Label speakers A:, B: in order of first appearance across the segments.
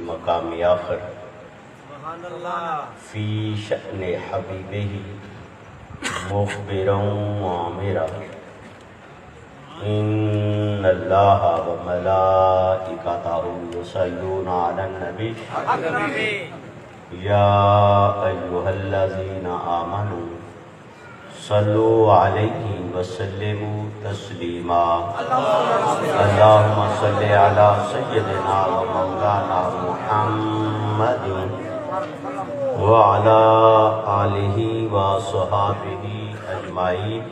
A: مقام آخر فی شأن حبیبہ مخبرا وعامرا ان اللہ وملائکتہ یصلون علی النبی یا ایہا الذین آمنوا صلوا علیہ وسلموا تسلیما اللہم صلی علی سیدنا و مولانا محمد وعلی آلہ و صحابہ اجمعین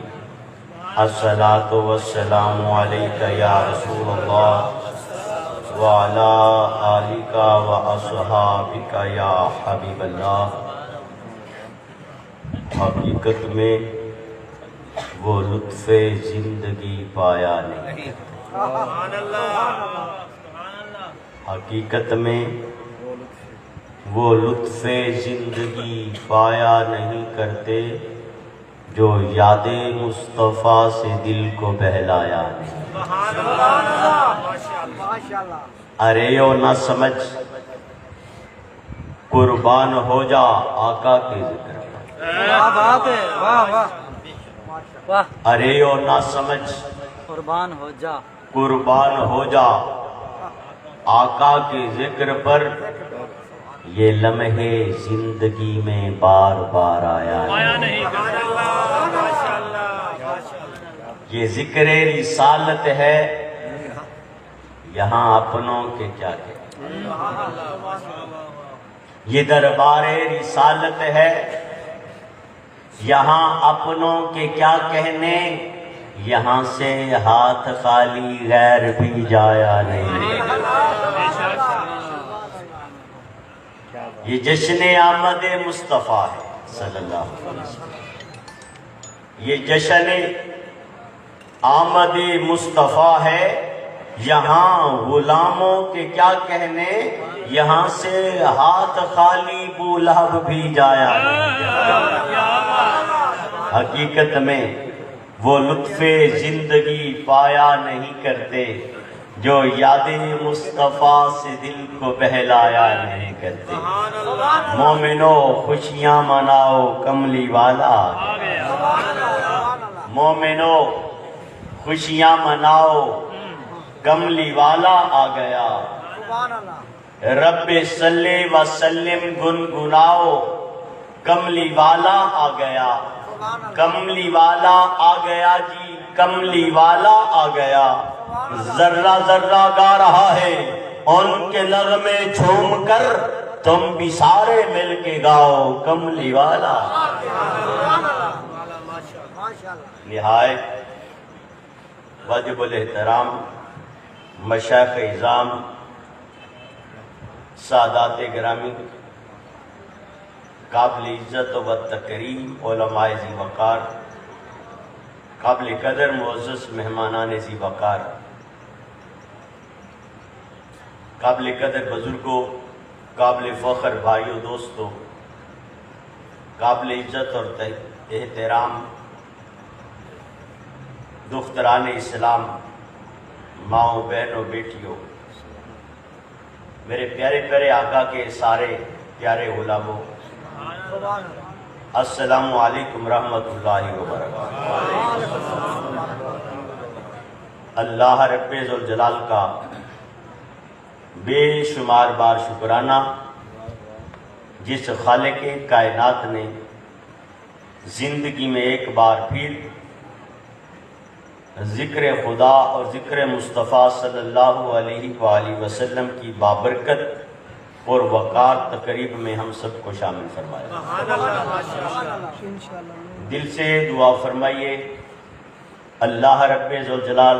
A: الصلاة والسلام علیکہ یا رسول اللہ وعلی آلکہ و اصحابکہ یا حبیب اللہ۔ حقیقت میں وہ لطف زندگی پایا نہیں، حقیقت میں وہ لطف زندگی پایا نہیں کرتے جو یاد مصطفیٰ سے دل کو بہلایا نہیں۔ ارے او نہ سمجھ قربان ہو جا آقا کے ذکر، ارے او نہ سمجھ
B: قربان
A: ہو جا آقا کے ذکر پر، یہ لمحے زندگی میں بار بار آیا نہیں۔ یہ ذکر رسالت ہے، یہاں اپنوں کے کیا کہتے، یہ دربار رسالت ہے، یہاں اپنوں کے کیا کہنے، یہاں سے ہاتھ خالی غیر بھی جایا نہیں۔ یہ جشن آمد مصطفیٰ ہے صلی اللہ علیہ وسلم، یہ جشن آمد مصطفیٰ ہے، یہاں غلاموں کے کیا کہنے، یہاں سے ہاتھ خالی ابو لہب بھی جایا نہیں۔ حقیقت میں وہ لطف زندگی پایا نہیں کرتے جو یاد مصطفیٰ سے دل کو بہلایا نہیں کرتے۔ مومنو خوشیاں مناؤ کملی والا آ گیا، مومنو خوشیاں مناؤ کملی والا آ گیا، رب صلی وسلم گنگناؤ کملی والا آ گیا، کملی والا آ گیا جی، کملی والا آ گیا، ذرہ ذرہ گا رہا ہے ان کے نغمے جھوم کر، تم بھی سارے مل کے گاؤ کملی والا۔ نہایت واجب الاحترام مشائخ اعظام، سادات گرامی، قابل عزت و تکریم علماء ذی وقار، قابل قدر معزز مہمانان ذی وقار، قابل قدر بزرگوں، قابل فخر بھائیوں دوستوں، قابل عزت اور احترام دختران اسلام، ماؤں بہنوں بیٹیوں، میرے پیارے پیارے آقا کے سارے پیارے غلاموں، السلام علیکم رحمت اللہ وبرکاتہ۔ اللہ رب ذوالجلال کا بے شمار بار شکرانہ، جس خالق کائنات نے زندگی میں ایک بار پھر ذکر خدا اور ذکر مصطفیٰ صلی اللہ علیہ وآلہ وسلم کی بابرکت اور وقار تقریب میں ہم سب کو شامل فرمایا۔ دل سے دعا فرمائیے اللہ رب ذوالجلال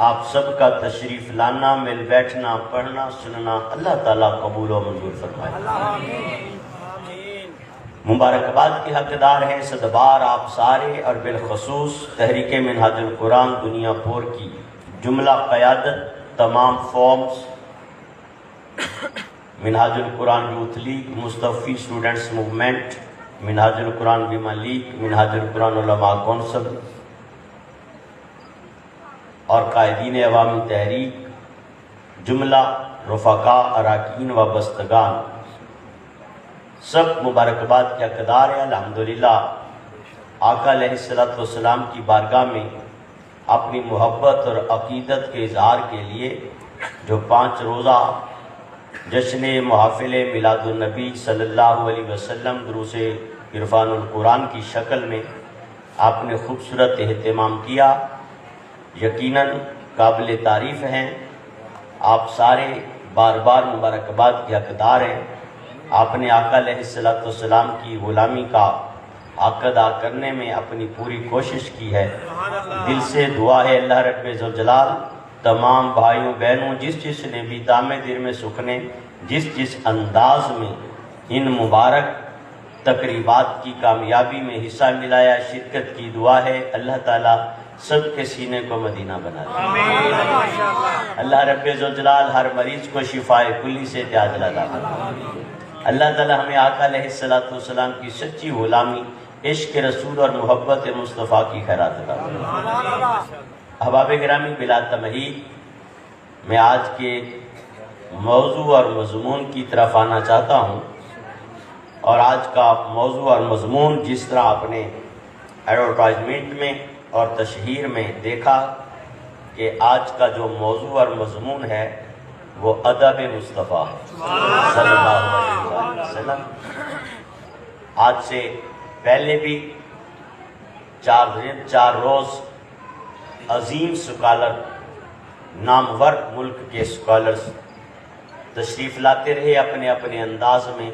A: آپ سب کا تشریف لانا، مل بیٹھنا، پڑھنا، سننا اللہ تعالیٰ قبول و منظور فرمائے۔ مبارکباد کے حقدار ہیں صدبار آپ سارے، اور بالخصوص تحریک منہاج القرآن دنیا پور کی جملہ قیادت، تمام فارمز، منہاج القرآن یوتھ لیگ، مصطفی اسٹوڈنٹس موومنٹ، منہاج القرآن ویمن لیگ، منہاج القرآن علماء کونسل اور قائدین عوامی تحریک، جملہ رفقا، اراکین و بستگان سب مبارکباد کے حقدار ہیں۔ الحمدللہ آقا علیہ السلام کی بارگاہ میں اپنی محبت اور عقیدت کے اظہار کے لیے جو 5 روزہ جشن محافل میلاد النبی صلی اللہ علیہ وسلم دروس عرفان القرآن کی شکل میں آپ نے خوبصورت اہتمام کیا، یقیناً قابل تعریف ہیں۔ آپ سارے بار بار مبارکباد کے حقدار ہیں۔ آپ نے آقا علیہ السلام کی غلامی کا حق ادا کرنے میں اپنی پوری کوشش کی ہے۔ دل سے دعا ہے اللہ رب ذوالجلال تمام بھائیوں بہنوں جس نے بھی دام دیر میں سکھنے جس انداز میں ان مبارک تقریبات کی کامیابی میں حصہ ملایا، شرکت کی، دعا ہے اللہ تعالیٰ سب کے سینے کو مدینہ بنا دے۔ اللہ رب ذوالجلال ہر مریض کو شفاء کلی سے عاجلہ عطا فرمائے۔ اللہ تعالیٰ ہمیں آقا علیہ السلام کی سچی غلامی، عشق رسول اور محبت مصطفیٰ کی خیرات عطا فرمائے۔ احباب گرامی، بلا تمہید میں آج کے موضوع اور مضمون کی طرف آنا چاہتا ہوں، اور آج کا موضوع اور مضمون جس طرح آپ نے ایڈورٹائزمنٹ میں اور تشہیر میں دیکھا کہ آج کا جو موضوع اور مضمون ہے وہ ادب مصطفیٰ صلی اللہ علیہ وسلم۔ آج سے پہلے بھی 4 روز عظیم سکالر، نامور ملک کے سکالرز تشریف لاتے رہے اپنے اپنے انداز میں،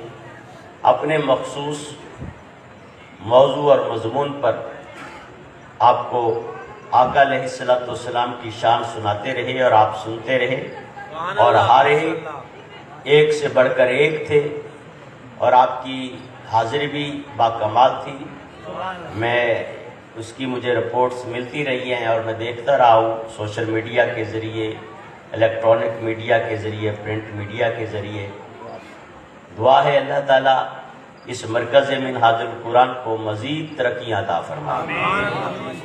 A: اپنے مخصوص موضوع اور مضمون پر آپ کو آقا علیہ السلام کی شان سناتے رہے اور آپ سنتے رہے، اور ہر ایک سے بڑھ کر ایک تھے، اور آپ کی حاضری بھی باکمال تھی۔ میں اس کی مجھے رپورٹس ملتی رہی ہیں اور میں دیکھتا رہا ہوں سوشل میڈیا کے ذریعے، الیکٹرانک میڈیا کے ذریعے، پرنٹ میڈیا کے ذریعے۔ دعا ہے اللہ تعالیٰ اس مرکز منہاج القرآن کو مزید ترقیاں عطا فرمائے،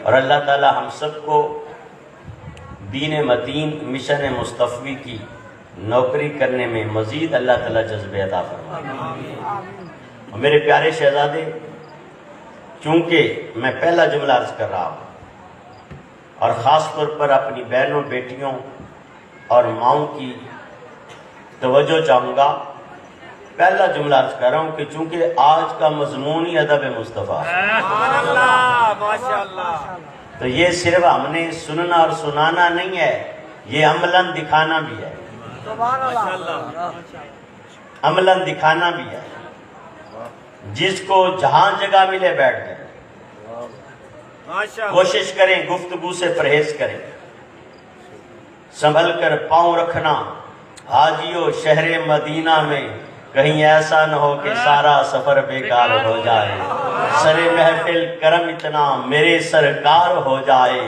A: اور اللہ تعالیٰ ہم سب کو دین متین مشن مصطفی کی نوکری کرنے میں مزید اللہ تعالیٰ جذبے عطا فرمائے۔ میرے پیارے شہزادے، چونکہ میں پہلا جملہ عرض کر رہا ہوں اور خاص طور پر اپنی بہنوں، بیٹیوں اور ماؤں کی توجہ چاہوں گا، پہلا جملہ عرض کر رہا ہوں کہ چونکہ آج کا مضمون ہی ادب مصطفیٰ ہے، تو یہ صرف ہم نے سننا اور سنانا نہیں ہے، یہ عملاً دکھانا بھی ہے، عملاً دکھانا بھی ہے۔ جس کو جہاں جگہ ملے بیٹھ جائیں، کوشش کریں گفتگو سے پرہیز کریں، سنبھل کر پاؤں رکھنا حاجیو شہر مدینہ میں، کہیں ایسا نہ ہو کہ سارا سفر بیکار ہو جائے، سر محفل کرم اتنا میرے سرکار ہو جائے،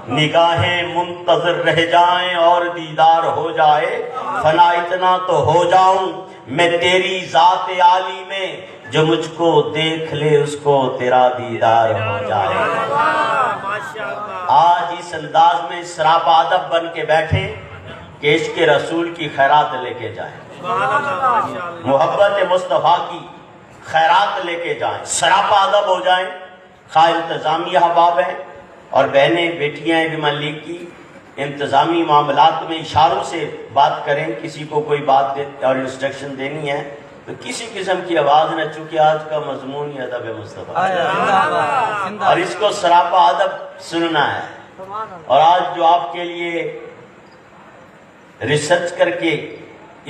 A: نگاہیں منتظر رہ جائیں اور دیدار ہو جائے، فنا اتنا تو ہو جاؤں میں تیری ذات عالی میں، جو مجھ کو دیکھ لے اس کو تیرا دیدار ہو جائے۔ آج اس انداز میں سراپا ادب بن کے بیٹھے کہ عشق رسول کی خیرات لے کے جائیں، محبت مصطفیٰ کی خیرات لے کے جائیں، سراپا ادب ہو جائیں۔ خواہ انتظامی احباب ہیں اور بہنیں بیٹیاں بھی ملیک کی انتظامی معاملات میں اشاروں سے بات کریں، کسی کو کوئی بات اور انسٹرکشن دینی ہے تو کسی قسم کی آواز نہ، چونکہ آج کا مضمون ہی ادب مصطفیٰ اور اس کو سراپا ادب سننا ہے۔ اور آج جو آپ کے لیے ریسرچ کر کے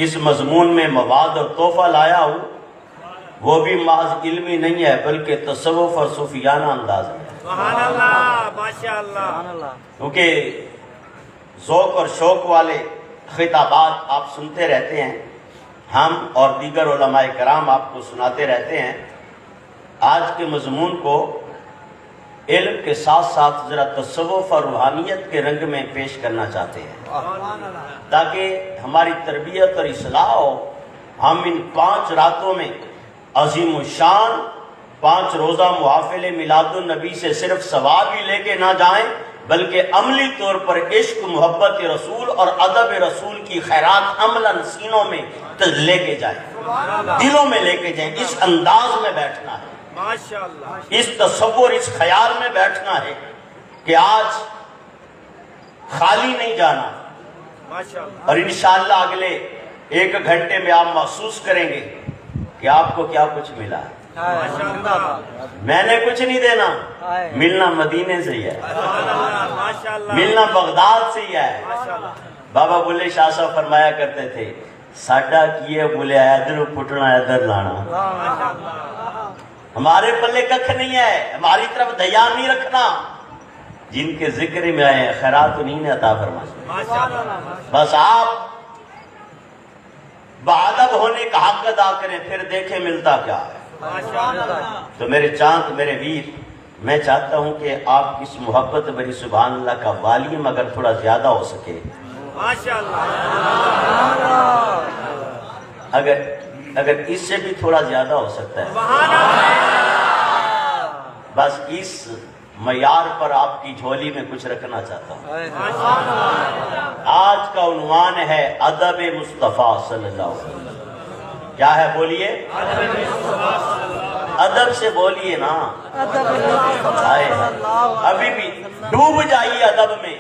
A: اس مضمون میں مواد اور تحفہ لایا ہوں، وہ بھی محض علمی نہیں ہے بلکہ تصوف اور صوفیانہ انداز میں ہے۔
B: سبحان اللہ، ماشاءاللہ۔
A: کیونکہ ذوق اور شوق والے خطابات آپ سنتے رہتے ہیں، ہم اور دیگر علماء کرام آپ کو سناتے رہتے ہیں۔ آج کے مضمون کو علم کے ساتھ ساتھ ذرا تصوف اور روحانیت کے رنگ میں پیش کرنا چاہتے ہیں تاکہ ہماری تربیت اور اصلاح ہو۔ ہم ان 5 راتوں میں عظیم الشان 5 روزہ محافل میلاد النبی سے صرف ثواب ہی لے کے نہ جائیں بلکہ عملی طور پر عشق محبت رسول اور ادب رسول کی خیرات عملاً سینوں میں لے کے جائیں، دلوں میں لے کے جائیں۔ اس انداز میں بیٹھنا ہے،
B: ماشاءاللہ،
A: اس تصور اس خیال میں بیٹھنا ہے کہ آج خالی نہیں جانا،
B: ماشاءاللہ،
A: اور انشاءاللہ اگلے 1 گھنٹے میں آپ محسوس کریں گے کہ آپ کو کیا کچھ ملا ہے۔ میں نے کچھ نہیں دینا، ملنا مدینے سے ہی ہے،
B: ماشاءاللہ،
A: ملنا بغداد سے ہی ہے۔ بابا بلے شاہ صاحب فرمایا کرتے تھے، ساڈا کیے بولے ادھر پھٹنا ادھر لانا، ہمارے پلے ککھ نہیں ہے، ہماری طرف دھیان نہیں رکھنا۔ جن کے ذکر میں آئے ہیں خیرات انہیں نے عطا فرمائی، بس آپ بادب ہونے کا حق ادا کریں، پھر دیکھیں ملتا کیا ہے۔ تو میرے چاند، میرے ویر، میں چاہتا ہوں کہ آپ اس محبت بری سبحان اللہ کا والیوم اگر تھوڑا زیادہ ہو سکے، اگر اس سے بھی تھوڑا زیادہ ہو سکتا ہے، بس اس معیار پر آپ کی جھولی میں کچھ رکھنا چاہتا ہوں۔ آج کا عنوان ہے ادب مصطفیٰ صلی اللہ علیہ وسلم۔ کیا ہے بولیے؟ ادب سے بولیے نا، ابھی بھی ڈوب جائیے ادب میں،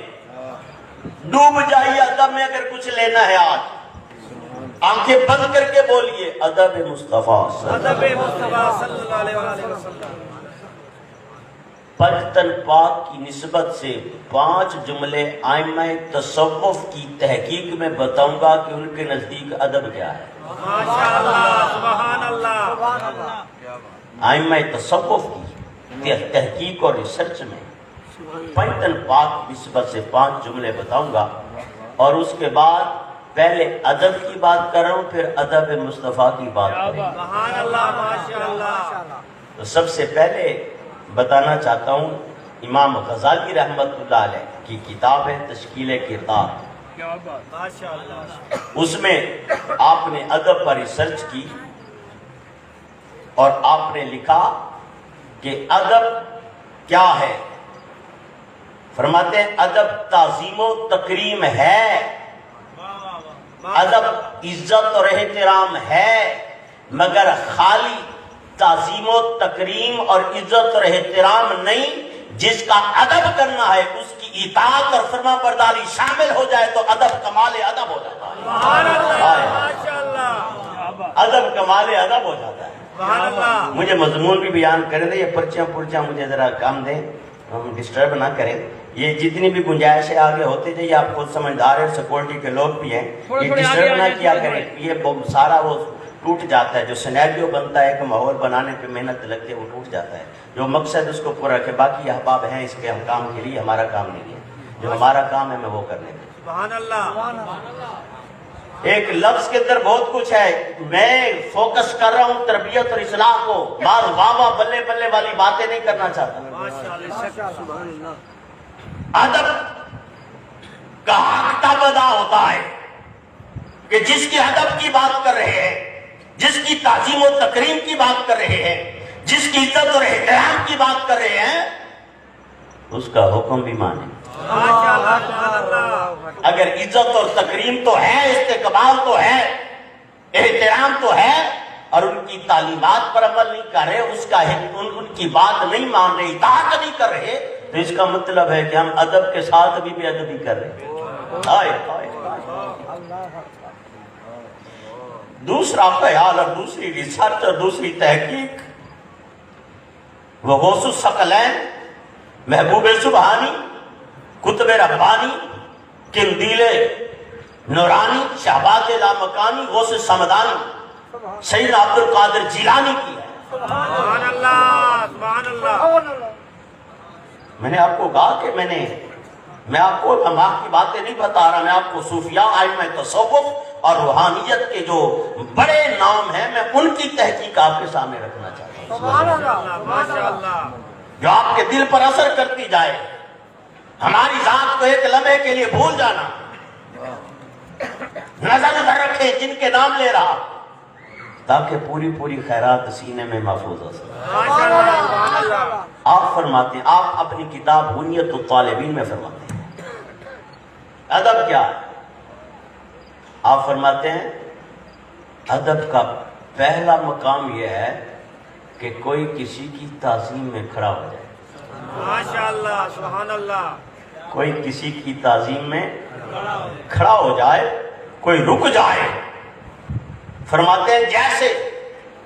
A: ڈوب جائیے ادب میں۔ اگر کچھ لینا ہے آج آنکھیں بند کر کے بولیے ادب مصطفیٰ صلی اللہ علیہ وسلم۔ پنجتن پاک کی نسبت سے 5 جملے ائمہ تصوف کی تحقیق میں بتاؤں گا کہ ان کے نزدیک ادب کیا ہے۔ ائمہ تصوف کی تحقیق اور ریسرچ میں پنجتن پاک کی نسبت سے 5 جملے بتاؤں گا، اور اس کے بعد پہلے ادب کی بات کر رہا ہوں، پھر ادب مصطفیٰ کی بات کریں گے۔ تو سب سے پہلے بتانا چاہتا ہوں، امام غزالی رحمت اللہ علیہ کی کتاب ہے تشکیل کردار، اس میں آپ نے ادب پر ریسرچ کی اور آپ نے لکھا کہ ادب کیا ہے۔ فرماتے ہیں ادب تعظیم و تکریم ہے، ادب عزت اور احترام ہے، مگر خالی تعظیم و تکریم اور عزت اور احترام نہیں، جس کا ادب کرنا ہے اس کی اطاعت اور فرما برداری شامل ہو جائے تو ادب کمال ادب ہو جاتا ہے۔ ادب کمال ادب ہو جاتا ہے۔ مجھے مضمون بھی بیان کریں دیں، یہ پرچیاں مجھے ذرا کام دیں، ہم ڈسٹرب نہ کریں۔ یہ جتنی بھی گنجائشیں آگے ہوتے جائے، آپ خود سمجھدار ہیں، سیکورٹی کے لوگ بھی ہیں، یہ ڈسٹرب نہ کیا کریں۔ یہ سارا وہ ٹوٹ جاتا ہے، جو سینیریو بنتا ہے، کہ ماحول بنانے پہ محنت لگتی ہے، وہ ٹوٹ جاتا ہے۔ جو مقصد اس کو پورا کہ باقی احباب ہیں اس کے ہم کام کے لیے، ہمارا کام نہیں ہے، جو ہمارا کام ہے میں وہ کرنے دیں۔
B: سبحان اللہ۔
A: ایک لفظ کے اندر بہت کچھ ہے، میں فوکس کر رہا ہوں تربیت اور اصلاح کو، بعض واہ واہ بلے بلے والی باتیں نہیں کرنا چاہتا۔ ادب کا حق تب ادا ہوتا ہے کہ جس کے ادب کی بات کر رہے ہیں، جس کی تعظیم و تکریم کی بات کر رہے ہیں، جس کی عزت اور احترام کی بات کر رہے ہیں، اس کا حکم بھی مانیں۔ اگر عزت اور تکریم تو ہے، استقبال تو ہے، احترام تو ہے، اور ان کی تعلیمات پر عمل نہیں کر رہے، ان کی بات نہیں مان رہے، اطاعت نہیں کر رہے، تو اس کا مطلب ہے کہ ہم ادب کے ساتھ بھی بے ادبی کر رہے ہیں۔ دوسرا خیال اور دوسری ریسرچ اور دوسری تحقیق، وہ غوث الثقلین، محبوب سبحانی، کتب ربانی، قندیل نورانی، شہباز لامکانی، غوث سمدانی، سید عبد القادر جیلانی کی ہے۔
B: سبحان اللہ، سبحان اللہ۔
A: میں نے آپ کو کہا کہ میں آپ کو دماغ کی باتیں نہیں بتا رہا، میں آپ کو صوفیاء، ائمہ تصوف اور روحانیت کے جو بڑے نام ہیں، میں ان کی تحقیق آپ کے سامنے رکھنا چاہتا ہوں،
B: سبحان اللہ، ماشاءاللہ،
A: جو آپ کے دل پر اثر کرتی جائے۔ ہماری ذات کو ایک لمحے کے لیے بھول جانا، نظر نہ رکھے جن کے نام لے رہا، تاکہ پوری پوری خیرات سینے میں محفوظ ہو سکے.
B: ماشاء اللہ سبحان اللہ.
A: آپ فرماتے ہیں، آپ اپنی کتاب بنیت الطالبین میں فرماتے ہیں ادب کیا ہے. آپ فرماتے ہیں ادب کا پہلا مقام یہ ہے کہ کوئی کسی کی تعظیم میں کھڑا ہو جائے.
B: ماشاء اللہ سبحان اللہ.
A: کوئی کسی کی تعظیم میں کھڑا ہو جائے، کوئی رک جائے. فرماتے ہیں جیسے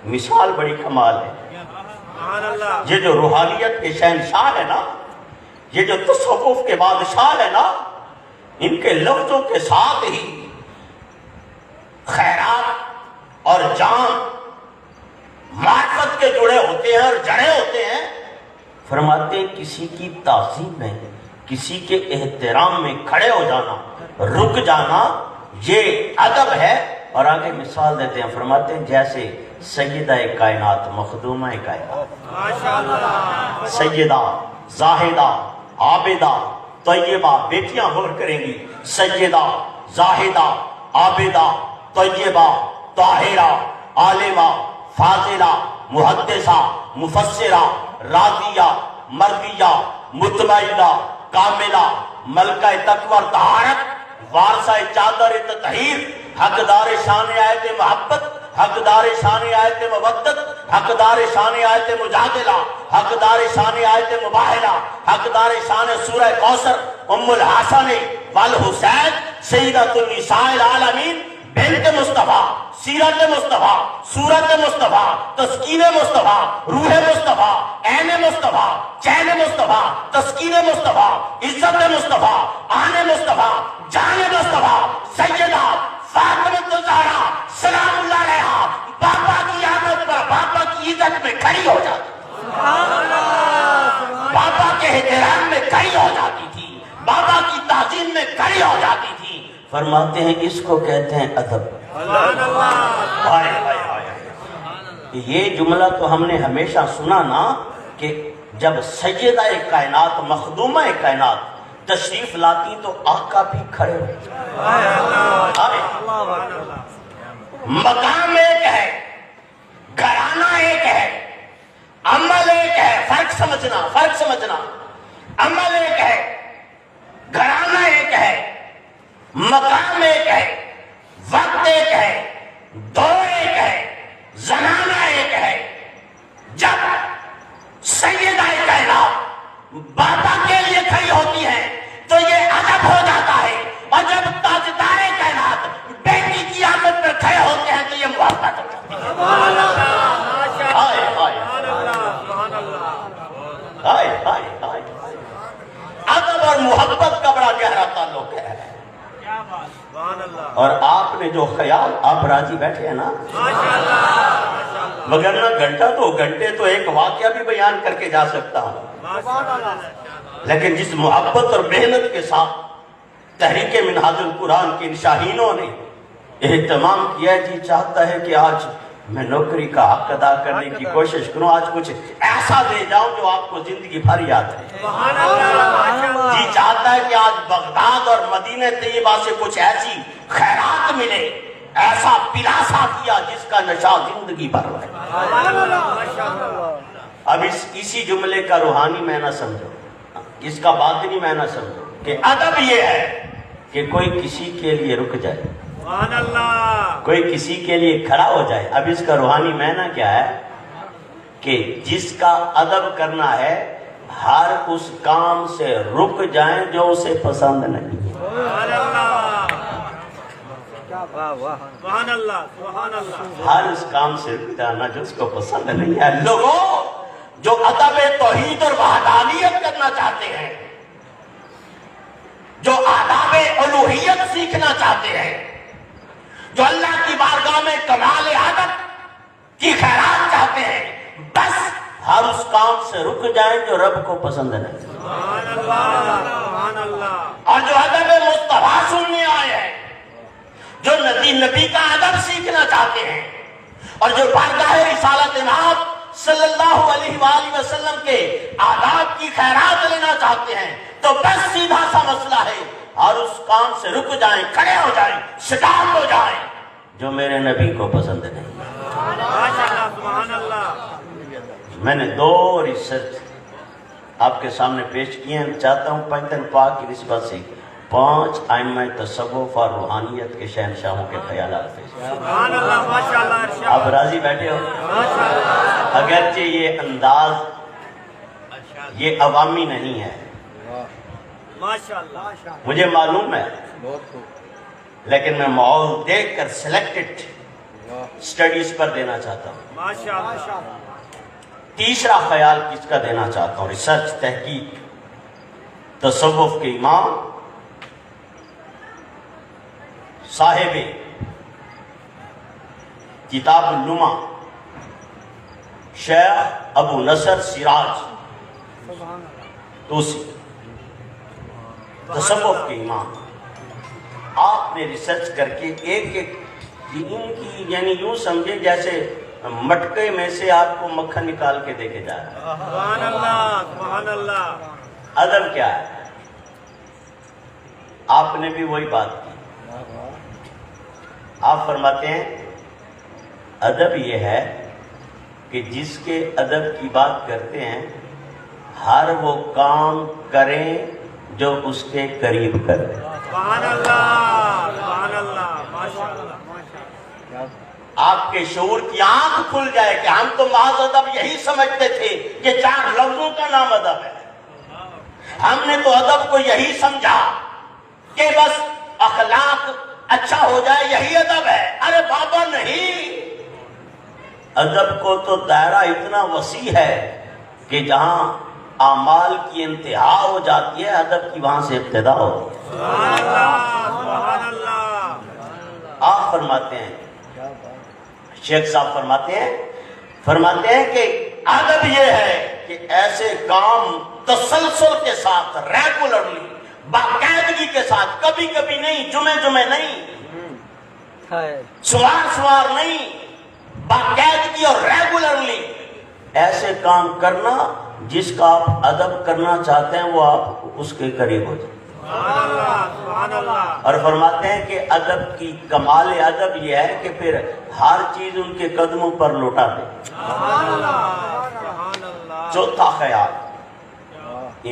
A: مثال بڑی کمال ہے.
B: سبحان اللہ.
A: یہ جو روحانیت کے شہنشاہ ہے نا، یہ جو تصوف کے بادشاہ ہے نا، ان کے لفظوں کے ساتھ ہی خیرات اور جان معرفت کے جڑے ہوتے ہیں اور جڑے ہوتے ہیں. فرماتے ہیں کسی کی تعظیم میں، کسی کے احترام میں کھڑے ہو جانا، رک جانا، یہ ادب ہے. اور آگے مثال دیتے ہیں، فرماتے ہیں جیسے سیدہ کائنات مخدومہ کائنات،
B: ماشاء اللہ.
A: سیدہ زاہدہ عابدہ طیبہ، بیٹیاں غور کریں گی، سیدہ زاہدہ عابدہ طیبہ طاہرہ عالمہ فاضلہ محدثہ مفسرہ راضیہ مرضیہ مطمئنہ کاملہ ملکہ تقوی طہارت وارثہ چادر تطہیر، حقدار شان آیت محبت، حقدار شان آیت مودت، حقدار شان آیت مجادلہ، حقدار شان آیت مباہلہ، حقدار شان سورہ کوثر، ام الحسن والحسین، سیدۃ النساء العالمین، بنت مصطفیٰ، سیرت مصطفیٰ، صورت مصطفیٰ، تسکین مصطفیٰ، روح مصطفیٰ، عین مصطفیٰ، چین مصطفیٰ، تسکین مصطفیٰ، عزت مصطفیٰ، آن مصطفیٰ، جان مصطفیٰ، سیدہ فاطمہ الزہرا سلام اللہ علیہا بابا کی آمد پر بابا کی عزت میں کھڑی ہو جاتی، بابا کے احترام میں کھڑی ہو جاتی تھی، بابا کی تعظیم میں کھڑی ہو جاتی تھی. فرماتے ہیں اس کو کہتے ہیں ادب. ہائے ہائے ہائے. یہ جملہ تو ہم نے ہمیشہ سنا نا کہ جب سیدہ کائنات مخدومہ کائنات تشریف لاتی تو آقا بھی کھڑے ہوتے. مقام ایک ہے، گھرانہ ایک ہے، عمل ایک ہے. فرق سمجھنا، فرق سمجھنا. عمل ایک ہے، گھرانہ ایک ہے، مقام ایک ہے، وقت ایک ہے، دور ایک ہے، زمانہ ایک ہے. جب سیدہ کائنات بابا کے لیے کھڑی ہوتی ہے تو یہ ادب ہو جاتا ہے، اور جب تاجدار کائنات بیٹی کی آمد پر کھڑے ہوتے ہیں تو یہ محبت ہو جاتی ہے.
B: سبحان اللہ.
A: ہائے ہائے
B: سبحان اللہ سبحان اللہ.
A: ہائے ہائے ہائے. ادب اور محبت کا بڑا گہرا تعلق ہے.
B: سبحان اللہ.
A: اور آپ نے جو خیال، آپ راضی بیٹھے ہیں نا،
B: ماشاء اللہ.
A: مگر نہ گھنٹہ دو گھنٹے تو ایک واقعہ بھی بیان کر کے جا سکتا ہوں،
B: ماشاء اللہ.
A: لیکن جس محبت اور محنت کے ساتھ تحریک منہاج القرآن کے ان شاہینوں نے اہتمام کیا، جی چاہتا ہے کہ آج میں نوکری کا حق ادا کرنے کی کوشش کروں، آج کچھ ایسا دے جاؤں جو آپ کو زندگی بھر یاد رہے.
B: سبحان اللہ. ماشاء اللہ.
A: جی چاہتا ہے کہ آج بغداد اور مدینہ طیبہ سے کچھ ایسی خیرات ملے، ایسا پلاسا کیا جس کا نشہ زندگی بھر رہے.
B: سبحان اللہ. ماشاء اللہ.
A: اب اسی جملے کا روحانی معنی سمجھو، اس کا باطنی معنی سمجھو کہ ادب یہ ہے کہ کوئی کسی کے لیے رک جائے،
B: سبحان اللہ.
A: کوئی کسی کے لیے کھڑا ہو جائے. اب اس کا روحانی معنی کیا ہے کہ جس کا ادب کرنا ہے ہر اس کام سے رک جائیں جو اسے پسند نہیں.
B: سبحان اللہ. سبحان اللہ. سبحان اللہ.
A: ہر اس کام سے رک جانا جو اس کو پسند نہیں ہے. لوگوں جو ادب توحید اور وحدانیت کرنا چاہتے ہیں، جو آداب الوہیت سیکھنا چاہتے ہیں، جو اللہ کی بارگاہ میں کمال ادب کی خیرات چاہتے ہیں، بس ہر اس کام سے رک جائیں جو رب کو پسند نہیں.
B: سبحان اللہ. سبحان اللہ.
A: اور جو ادب مصطفیٰ سننے آئے ہیں، جو نبی کا ادب سیکھنا چاہتے ہیں، اور جو بارگاہ رسالت ناب صلی اللہ علیہ وآلہ وسلم کے آداب کی خیرات لینا چاہتے ہیں، تو بس سیدھا سا مسئلہ ہے، اور اس کام سے رک جائیں، کھڑے ہو جائیں، سٹارٹ ہو جائیں جو میرے نبی کو پسند نہیں. میں نے 2 ریسرچ آپ کے سامنے پیش کیے ہیں. چاہتا ہوں پنجتن پاک کی نسبت سے 5 ائمہ تصوف اور روحانیت کے شہنشاہوں کے خیالات پیش کیے.
B: سبحان اللہ ماشاءاللہ ارشاد
A: آپ راضی بیٹھے ہو؟
B: ماشاءاللہ
A: اگرچہ یہ انداز یہ عوامی نہیں ہے،
B: ماشاءاللہ
A: مجھے معلوم ہے، لیکن میں ماحول دیکھ کر سلیکٹڈ سٹڈیز پر دینا چاہتا ہوں.
B: ماشاءاللہ
A: تیسرا خیال کس کا دینا چاہتا ہوں، ریسرچ تحقیق تصوف کے امام صاحب کتاب اللمع شیخ ابو نصر سراج توسی، تصوف کے امام. آپ نے ریسرچ کر کے ایک ان کی یعنی یوں سمجھے جیسے مٹکے میں سے آپ کو مکھن نکال کے دے کے جا رہا ہے.
B: سبحان اللہ سبحان اللہ.
A: ادب کیا ہے؟ آپ نے بھی وہی بات کی. آپ فرماتے ہیں ادب یہ ہے کہ جس کے ادب کی بات کرتے ہیں ہر وہ کام کریں جو اس کے قریب کریں.
B: سبحان اللہ سبحان اللہ ماشاءاللہ.
A: آپ کے شعور کی آنکھ کھل جائے کہ ہم تو محض ادب یہی سمجھتے تھے کہ 4 لفظوں کا نام ادب ہے. ہم نے تو ادب کو یہی سمجھا کہ بس اخلاق اچھا ہو جائے یہی ادب ہے. ارے بابا نہیں، ادب کو تو دائرہ اتنا وسیع ہے کہ جہاں اعمال کی انتہا ہو جاتی ہے ادب کی وہاں سے ابتدا ہوتی ہے.
B: سبحان اللہ سبحان اللہ.
A: آپ فرماتے ہیں، شیخ صاحب فرماتے ہیں کہ ادب یہ ہے کہ ایسے کام تسلسل کے ساتھ ریگولرلی باقاعدگی کے ساتھ، کبھی کبھی نہیں، جمعے نہیں، سوار نہیں، باقاعدگی اور ریگولرلی ایسے کام کرنا جس کا آپ ادب کرنا چاہتے ہیں وہ آپ اس کے قریب ہو جائیں.
B: سبحان اللہ سبحان اللہ.
A: اور فرماتے ہیں کہ ادب کی کمال ادب یہ ہے کہ پھر ہر چیز ان کے قدموں پر لوٹا دے.
B: سبحان اللہ سبحان اللہ.
A: چوتھا خیال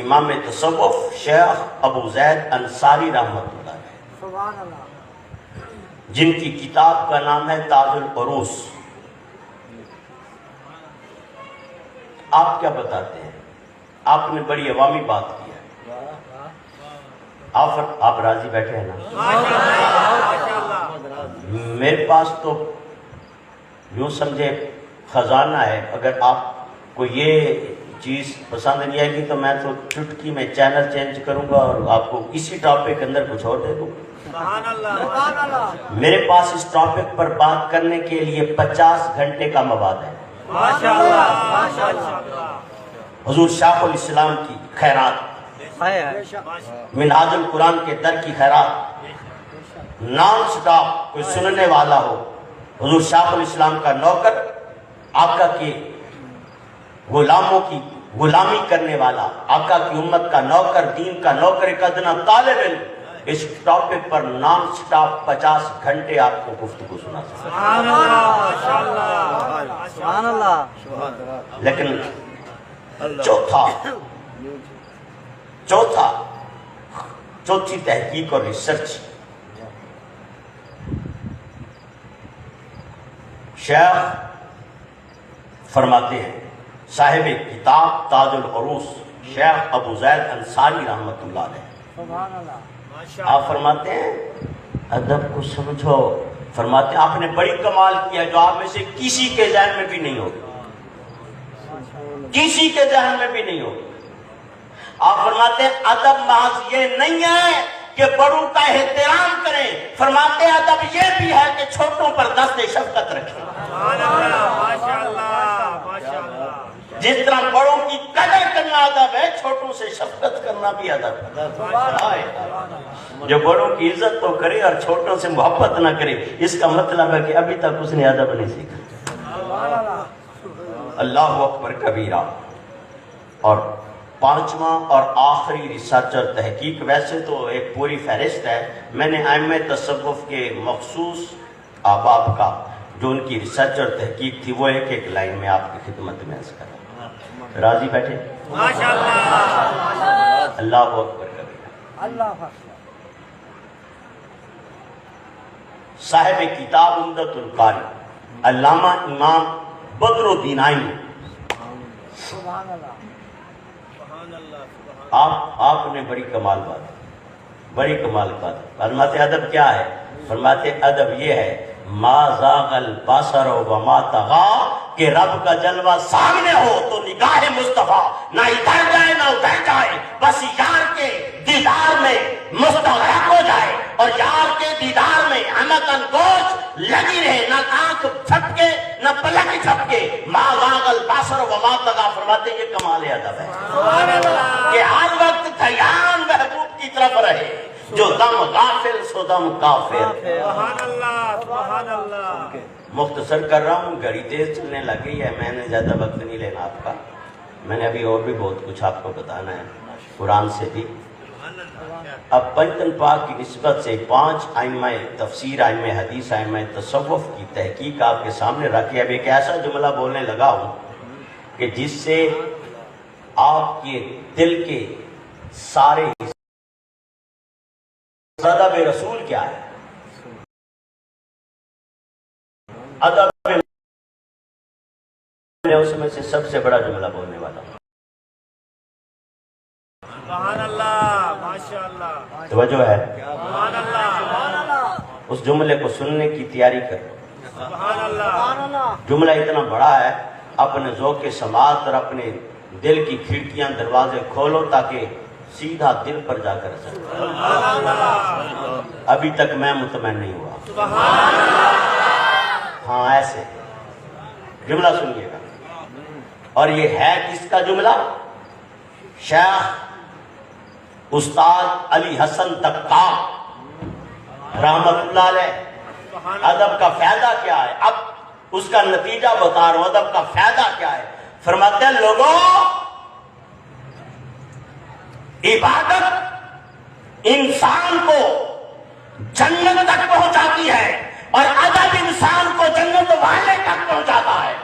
A: امام تصوف شیخ ابو زید انصاری رحمۃ اللہ علیہ، جن کی کتاب کا نام ہے تاج العروس. آپ کیا بتاتے ہیں؟ آپ نے بڑی عوامی بات کی ہے. آپ راضی بیٹھے ہیں نا؟ میرے پاس تو یوں سمجھے خزانہ ہے. اگر آپ کو یہ چیز پسند نہیں آئے گی تو میں تو چٹکی میں چینل چینج کروں گا اور آپ کو اسی ٹاپک کے اندر کچھ اور دے دوں.
B: سبحان اللہ.
A: میرے پاس اس ٹاپک پر بات کرنے کے لیے 50 گھنٹے کا مواد ہے.
B: ماشاءاللہ ماشاءاللہ.
A: حضور شاہ الاسلام کی خیرات، منہاج القرآن کے در کی خیرات، نان سٹاپ کوئی سننے والا ہو. حضور شاہ الاسلام کا نوکر، آقا کے غلاموں کی غلامی کرنے والا، آقا کی امت کا نوکر، دین کا نوکر، ایک ادنا طالب علم اس ٹاپک پر نان سٹاپ 50 گھنٹے آپ کو گفتگو سنا سکتا.
B: سبحان اللہ ماشاءاللہ
C: سبحان اللہ.
A: لیکن چوتھی تحقیق اور ریسرچ شیخ فرماتے ہیں، صاحب کتاب تاج العروس شیخ ابو زید انصاری رحمۃ اللہ علیہ، آپ فرماتے ہیں ادب کو سمجھو. فرماتے ہیں آپ نے بڑی کمال کیا جو آپ میں سے کسی کے ذہن میں بھی نہیں ہوگی، کسی کے ذہن میں بھی نہیں ہوگی. آپ فرماتے ہیں ادب محض یہ نہیں ہے کہ بڑوں کا احترام کریں، فرماتے ہیں ادب یہ بھی ہے کہ چھوٹوں پر دست شفقت رکھیں.
B: سبحان اللہ ماشاءاللہ ماشاءاللہ.
A: جس طرح بڑوں کی قدر کرنا ادب ہے، چھوٹوں سے شفقت کرنا بھی ادب ہے. جو بڑوں کی عزت تو کرے اور چھوٹوں سے محبت نہ کرے، اس کا مطلب ہے کہ ابھی تک اس نے ادب نہیں سیکھا. اللہ اکبر کبیرہ. اور 5واں اور آخری ریسرچ اور تحقیق، ویسے تو ایک پوری فہرست ہے، میں نے ائمہ تصوف کے مخصوص احباب کا جو ان کی ریسرچ اور تحقیق تھی وہ ایک لائن میں آپ کی خدمت میں عرض کر رہا ہوں. راضی بیٹھے؟
B: ماشاءاللہ
A: اللہ اکبر کبیرہ۔
C: اللہ
A: صاحب کتاب عمدۃ القاری علامہ امام بدر الدین آئینی،
C: سبحان اللہ
A: آپ نے بڑی کمال بات، بڑی کمال بات فرماتے ادب کیا ہے؟ فرماتے ادب یہ ہے ما زاغ البصر وما طغى کہ رب کا جلوہ سامنے ہو تو نگاہ مصطفیٰ نہ ادھر جائے نہ ادھر جائے، بس یار کے دیدار میں مستغرق ہو جائے، اور یار کے دیدار میں عمق انگوش لگی رہے، نہ آنکھ جھپکے نہ پلک جھپکے۔ ما زاغ البصر وما طغى فرماتے یہ کمال ادب ہے کہ ہر وقت دھیان محبوب کی طرف رہے، جو دم غافل سو دم کافر۔
B: سبحان اللہ سبحان اللہ۔
A: مختصر کر رہا ہوں، گھڑی تیز چلنے لگ گئی ہے، میں نے زیادہ وقت نہیں لینا آپ کا، میں نے ابھی اور بھی بہت کچھ آپ کو بتانا ہے قرآن سے بھی۔ اب پنجتن پاک کی نسبت سے 5 ائمہ تفسیر، ائمہ حدیث، ائمہ تصوف کی تحقیق آپ کے سامنے رکھی۔ اب ایک ایسا جملہ بولنے لگا ہوں کہ جس سے آپ کے دل کے سارے ادب رسول کیا ہے، ادب میں اس میں سے سب سے بڑا جملہ بولنے والا ہوں۔
B: سبحان اللہ ماشاءاللہ
A: توجہ ہے؟
B: سبحان اللہ
A: اس جملے کو سننے کی تیاری کرو۔
B: سبحان اللہ
A: جملہ اتنا بڑا ہے، اپنے ذوق سماعت اور اپنے دل کی کھڑکیاں دروازے کھولو تاکہ سیدھا دل پر جا کر اثر۔ ابھی تک میں مطمئن نہیں ہوا۔ ہاں ایسے جملہ سنیے گا، اور یہ ہے کس کا جملہ؟ شیخ استاد علی حسن تقاع رحمت اللہ علیہ۔ ادب کا فائدہ کیا ہے؟ اب اس کا نتیجہ بتا رہا ہوں، ادب کا فائدہ کیا ہے؟ فرماتے ہیں لوگوں، عبادت انسان کو جنت تک پہنچاتی ہے، اور ادب انسان کو جنت والے تک پہنچاتا ہے۔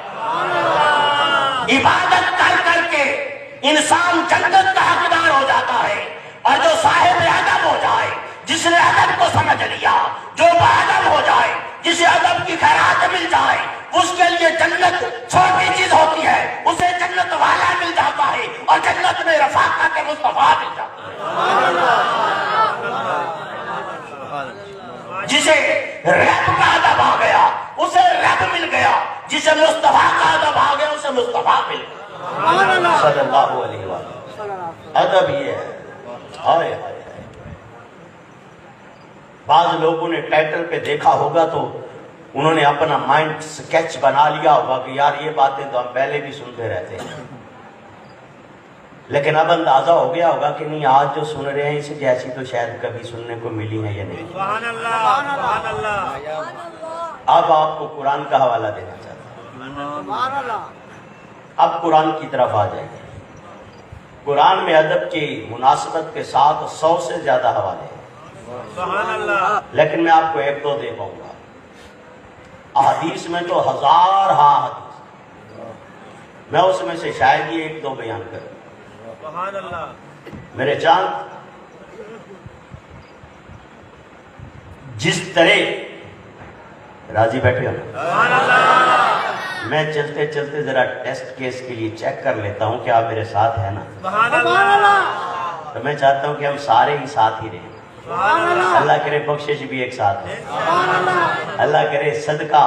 A: عبادت کر کر کے انسان جنت کا حقدار ہو جاتا ہے، اور جو صاحب ادب ہو جائے، جس نے ادب کو سمجھ لیا، جو باادب ہو جائے، جسے ادب کی خیرات مل جائے، اس کے لیے جنت چھوٹی چیز ہوتی ہے، اسے جنت والا مل جاتا ہے، اور جنت میں رفاقت مصطفیٰ مل جاتا ہے۔ جسے رب کا ادب آ گیا اسے رب مل گیا، جسے مصطفیٰ کا ادب آ گیا اسے مصطفیٰ مل گیا صلی اللہ علیہ وسلم۔ ادب یہ ہے۔ ہائے ہائے، بعض لوگوں نے ٹائٹل پہ دیکھا ہوگا تو انہوں نے اپنا مائنڈ سکیچ بنا لیا ہوگا کہ یار یہ باتیں تو ہم پہلے بھی سنتے رہتے ہیں، لیکن اب اندازہ ہو گیا ہوگا کہ نہیں، آج جو سن رہے ہیں اسے جیسی تو شاید کبھی سننے کو ملی ہے یا نہیں۔
B: سبحان اللہ سبحان اللہ۔
A: اب آپ کو قرآن کا حوالہ دینا چاہتا ہوں، اب قرآن کی طرف آ جائیں گے۔ قرآن میں ادب کی مناسبت کے ساتھ 100 سے زیادہ حوالے ہیں،
B: سبحان اللہ۔
A: لیکن میں آپ کو 1-2 دے پاؤں گا۔ احادیث میں تو 1000 حدیث، میں اس میں سے شاید ہی 1-2 بیان کروں۔
B: سبحان اللہ۔
A: میرے چاند، جس طرح راضی بیٹھے ہو،
B: سبحان اللہ۔
A: میں چلتے چلتے ذرا ٹیسٹ کیس کے لیے چیک کر لیتا ہوں کہ آپ میرے ساتھ ہیں نا،
B: سبحان اللہ۔
A: تو میں چاہتا ہوں کہ ہم سارے ہی ساتھ ہی رہیں۔
B: سبحان اللہ۔
A: اللہ کرے بخشش بھی ایک ساتھ ہے، اللہ کرے صدقہ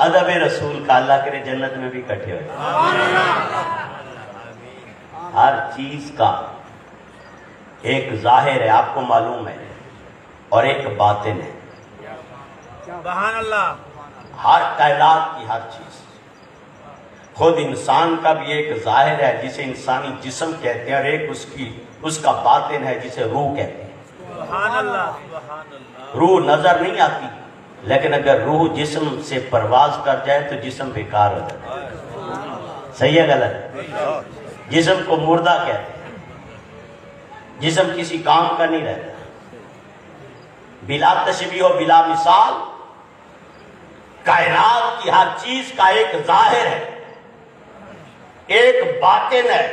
A: ادب رسول کا، اللہ کرے جنت میں بھی اکٹھے ہوئے۔ ہر چیز کا ایک ظاہر ہے، آپ کو معلوم ہے، اور ایک باطن ہے۔
B: سبحان اللہ۔
A: ہر کائنات کی ہر چیز، خود انسان کا بھی ایک ظاہر ہے جسے انسانی جسم کہتے ہیں، اور ایک اس کا باطن ہے جسے روح کہتے ہیں۔
B: سبحان اللہ سبحان اللہ۔
A: روح نظر نہیں آتی، لیکن اگر روح جسم سے پرواز کر جائے تو جسم بیکار ہو جاتا ہے۔ صحیح ہے غلط؟ جسم کو مردہ کہتے ہیں، جسم کسی کام کا نہیں رہتا۔ بلا تشبیہ و بلا مثال کائنات کی ہر چیز کا ایک ظاہر ہے، ایک باطن ہے.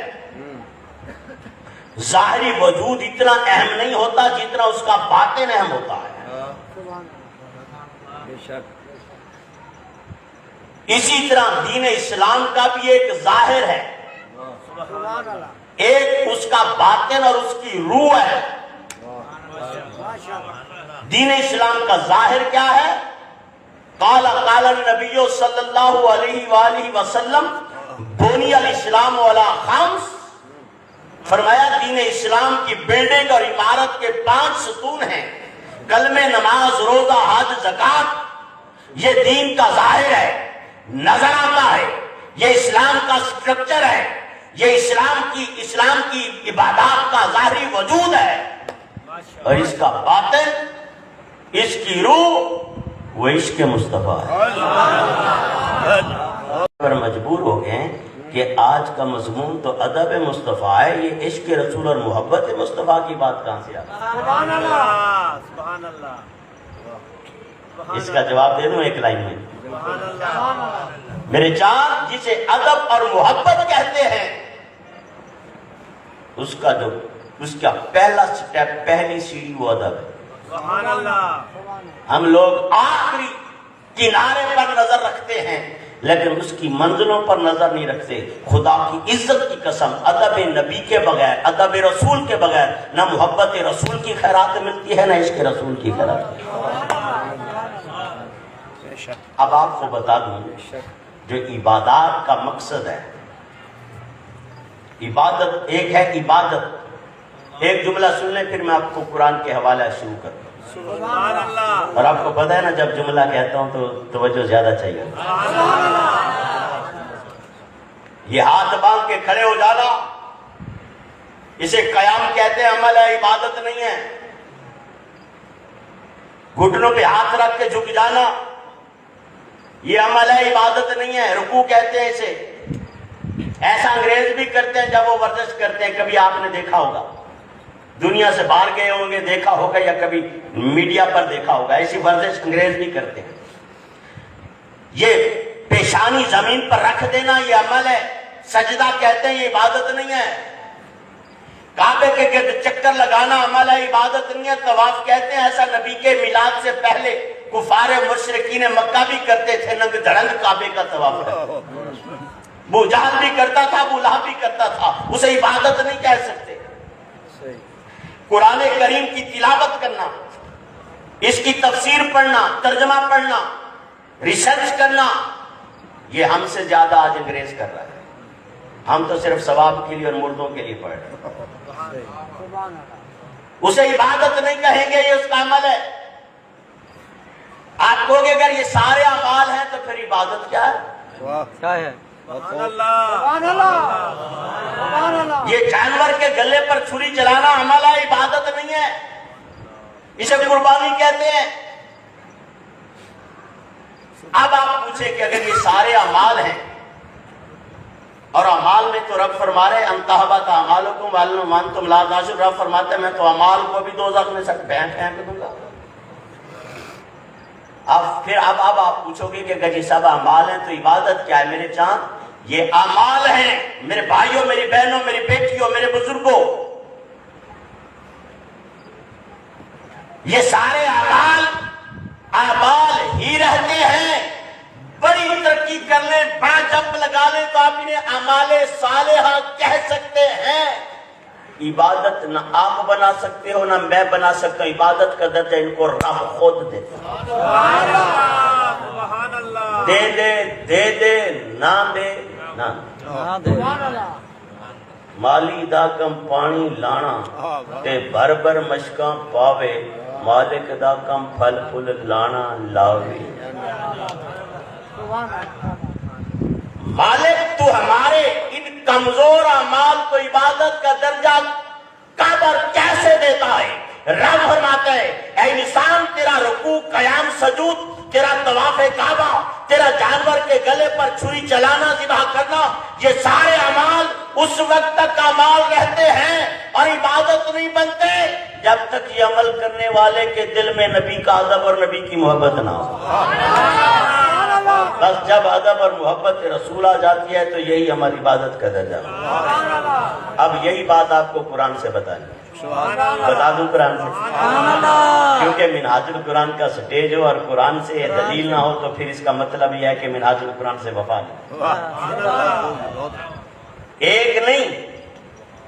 A: ظاہری وجود اتنا اہم نہیں ہوتا جتنا اس کا باطن اہم ہوتا ہے. اسی طرح دین اسلام کا بھی ایک ظاہر ہے، ایک اس کا باطن اور اس کی روح ہے. دین اسلام کا ظاہر کیا ہے؟ قال النبی صلی اللہ علیہ وآلہ وسلم بنی الاسلام علی خمس. فرمایا دین اسلام کی بلڈنگ اور عمارت کے 5 ستون ہیں: کلمہ، نماز، روزہ، حج، زکات. یہ دین کا ظاہر ہے، نظر آتا ہے. یہ اسلام کا سٹرکچر ہے. یہ اسلام کی عبادات کا ظاہری وجود ہے. اور اس کا باطن، اس کی روح، وہ عشق مصطفیٰ ہے. پر مجبور ہو گئے کہ آج کا مضمون تو ادب مصطفیٰ ہے، یہ عشق رسول اور محبت مصطفیٰ کی بات کہاں سے آتی ہے؟
B: سبحان اللہ، سبحان اللہ.
A: اس کا جواب دے دوں ایک لائن میں.
B: سبحان اللہ.
A: میرے چاند، جسے ادب اور محبت کہتے ہیں، اس کا پہلا سٹیپ، پہلی سیڑھی وہ ادب ہے.
B: سبحان اللہ.
A: ہم لوگ آخری کنارے پر نظر رکھتے ہیں لیکن اس کی منزلوں پر نظر نہیں رکھتے. خدا کی عزت کی قسم، ادب نبی کے بغیر، ادب رسول کے بغیر نہ محبت رسول کی خیرات ملتی ہے، نہ عشق رسول کی خیرات. اب آپ کو بتا دوں جو عبادات کا مقصد ہے. عبادت ایک ہے، عبادت. ایک جملہ سن لیں پھر میں آپ کو قرآن کے حوالے شروع کرتا ہوں.
B: سبحان اللہ.
A: اور آپ کو پتہ ہے نا، جب جملہ کہتا ہوں تو توجہ زیادہ چاہیے. یہ ہاتھ باندھ کے کھڑے ہو جانا، اسے قیام کہتے ہیں، عمل ہے، عبادت نہیں ہے. گھٹنوں پہ ہاتھ رکھ کے جھک جانا، یہ عمل ہے، عبادت نہیں ہے. رکوع کہتے ہیں اسے. ایسا انگریز بھی کرتے ہیں جب وہ ورزش کرتے ہیں. کبھی آپ نے دیکھا ہوگا، دنیا سے باہر گئے ہوں گے، دیکھا ہوگا یا کبھی میڈیا پر دیکھا ہوگا، ایسی ورزش انگریز بھی کرتے ہیں. یہ پیشانی زمین پر رکھ دینا یہ عمل ہے. سجدہ کہتے ہیں، یہ عبادت نہیں ہے. کعبے کے گرد چکر لگانا عمل ہے، عبادت نہیں ہے. طواف کہتے ہیں، ایسا نبی کے میلاد سے پہلے کفار مشرکین مکہ بھی کرتے تھے، ننگ دھڑنگ کعبے کا طواف ہے. ابو جہل بھی کرتا تھا، ابو لہب بھی کرتا تھا. اسے عبادت نہیں کہہ سکتے. قرآن کریم کی تلاوت کرنا، اس کی تفسیر پڑھنا، ترجمہ پڑھنا، ریسرچ کرنا، یہ ہم سے زیادہ آج انگریز کر رہا ہے. ہم تو صرف ثواب کے لیے اور مردوں کے لیے پڑھ رہے ہیں. اسے عبادت نہیں کہیں گے، یہ اس کا عمل ہے. آپ کہو گے اگر یہ سارے اعمال ہیں تو پھر عبادت کیا ہے؟
C: کیا ہے؟
B: سبحان اللہ.
A: یہ جانور کے گلے پر چھری چلانا عمل ہے، عبادت نہیں ہے. اسے قربانی کہتے ہیں. اب آپ پوچھیں کہ اگر یہ سارے اعمال ہیں، اور اعمال میں تو رب فرما رہے انتہبت اعمالکم وانتم لا تشعرون، رب فرماتے ہیں میں تو اعمال کو بھی دوزخ میں پھینک دوں گا. اب آپ پوچھو گے کہ اگر یہ سب اعمال ہیں تو عبادت کیا ہے؟ میرے چاند، یہ اعمال ہیں میرے بھائیوں، میری بہنوں، میری بیٹیوں، میرے بزرگوں. یہ سارے اعمال ہی رہتے ہیں. بڑی ترقی کر لیں، بڑا جمپ لگا لیں تو آپ انہیں اعمال صالحہ کہہ سکتے ہیں. عبادت نہ آپ بنا سکتے ہو، نہ میں بنا سکتا ہوں. عبادت کا درجہ ان کو رب خود دیتا.
B: سبحان اللہ.
A: دے دے دے دے، نہ دے نہ دے. مالی دا کم پانی لانا تے بھر بھر مشکاں پاوے، مالک دا کم پھل پھل لانا لاوے. مالک تو ہمارے ان کمزور اعمال کو عبادت کا درجہ کب اور کیسے دیتا ہے؟ رب فرماتا ہے اے انسان، تیرا رکوع، قیام، سجود، تیرا طواف کعبہ، تیرا جانور کے گلے پر چھری چلانا، ذبح کرنا، یہ سارے اعمال اس وقت تک اعمال رہتے ہیں اور عبادت نہیں بنتے جب تک یہ عمل کرنے والے کے دل میں نبی کا ادب اور نبی کی محبت نہ ہو. بس جب ادب اور محبت رسول آ جاتی ہے تو یہی ہماری عبادت کا درجہ ہے۔ اب یہی بات آپ کو قرآن سے بتانی ہے، بتا دوں قرآن سے، کیونکہ منہاج القرآن کا سٹیج ہو اور قرآن سے دلیل نہ ہو تو پھر اس کا مطلب یہ ہے کہ منہاج القرآن سے وفا نہیں۔ ایک نہیں،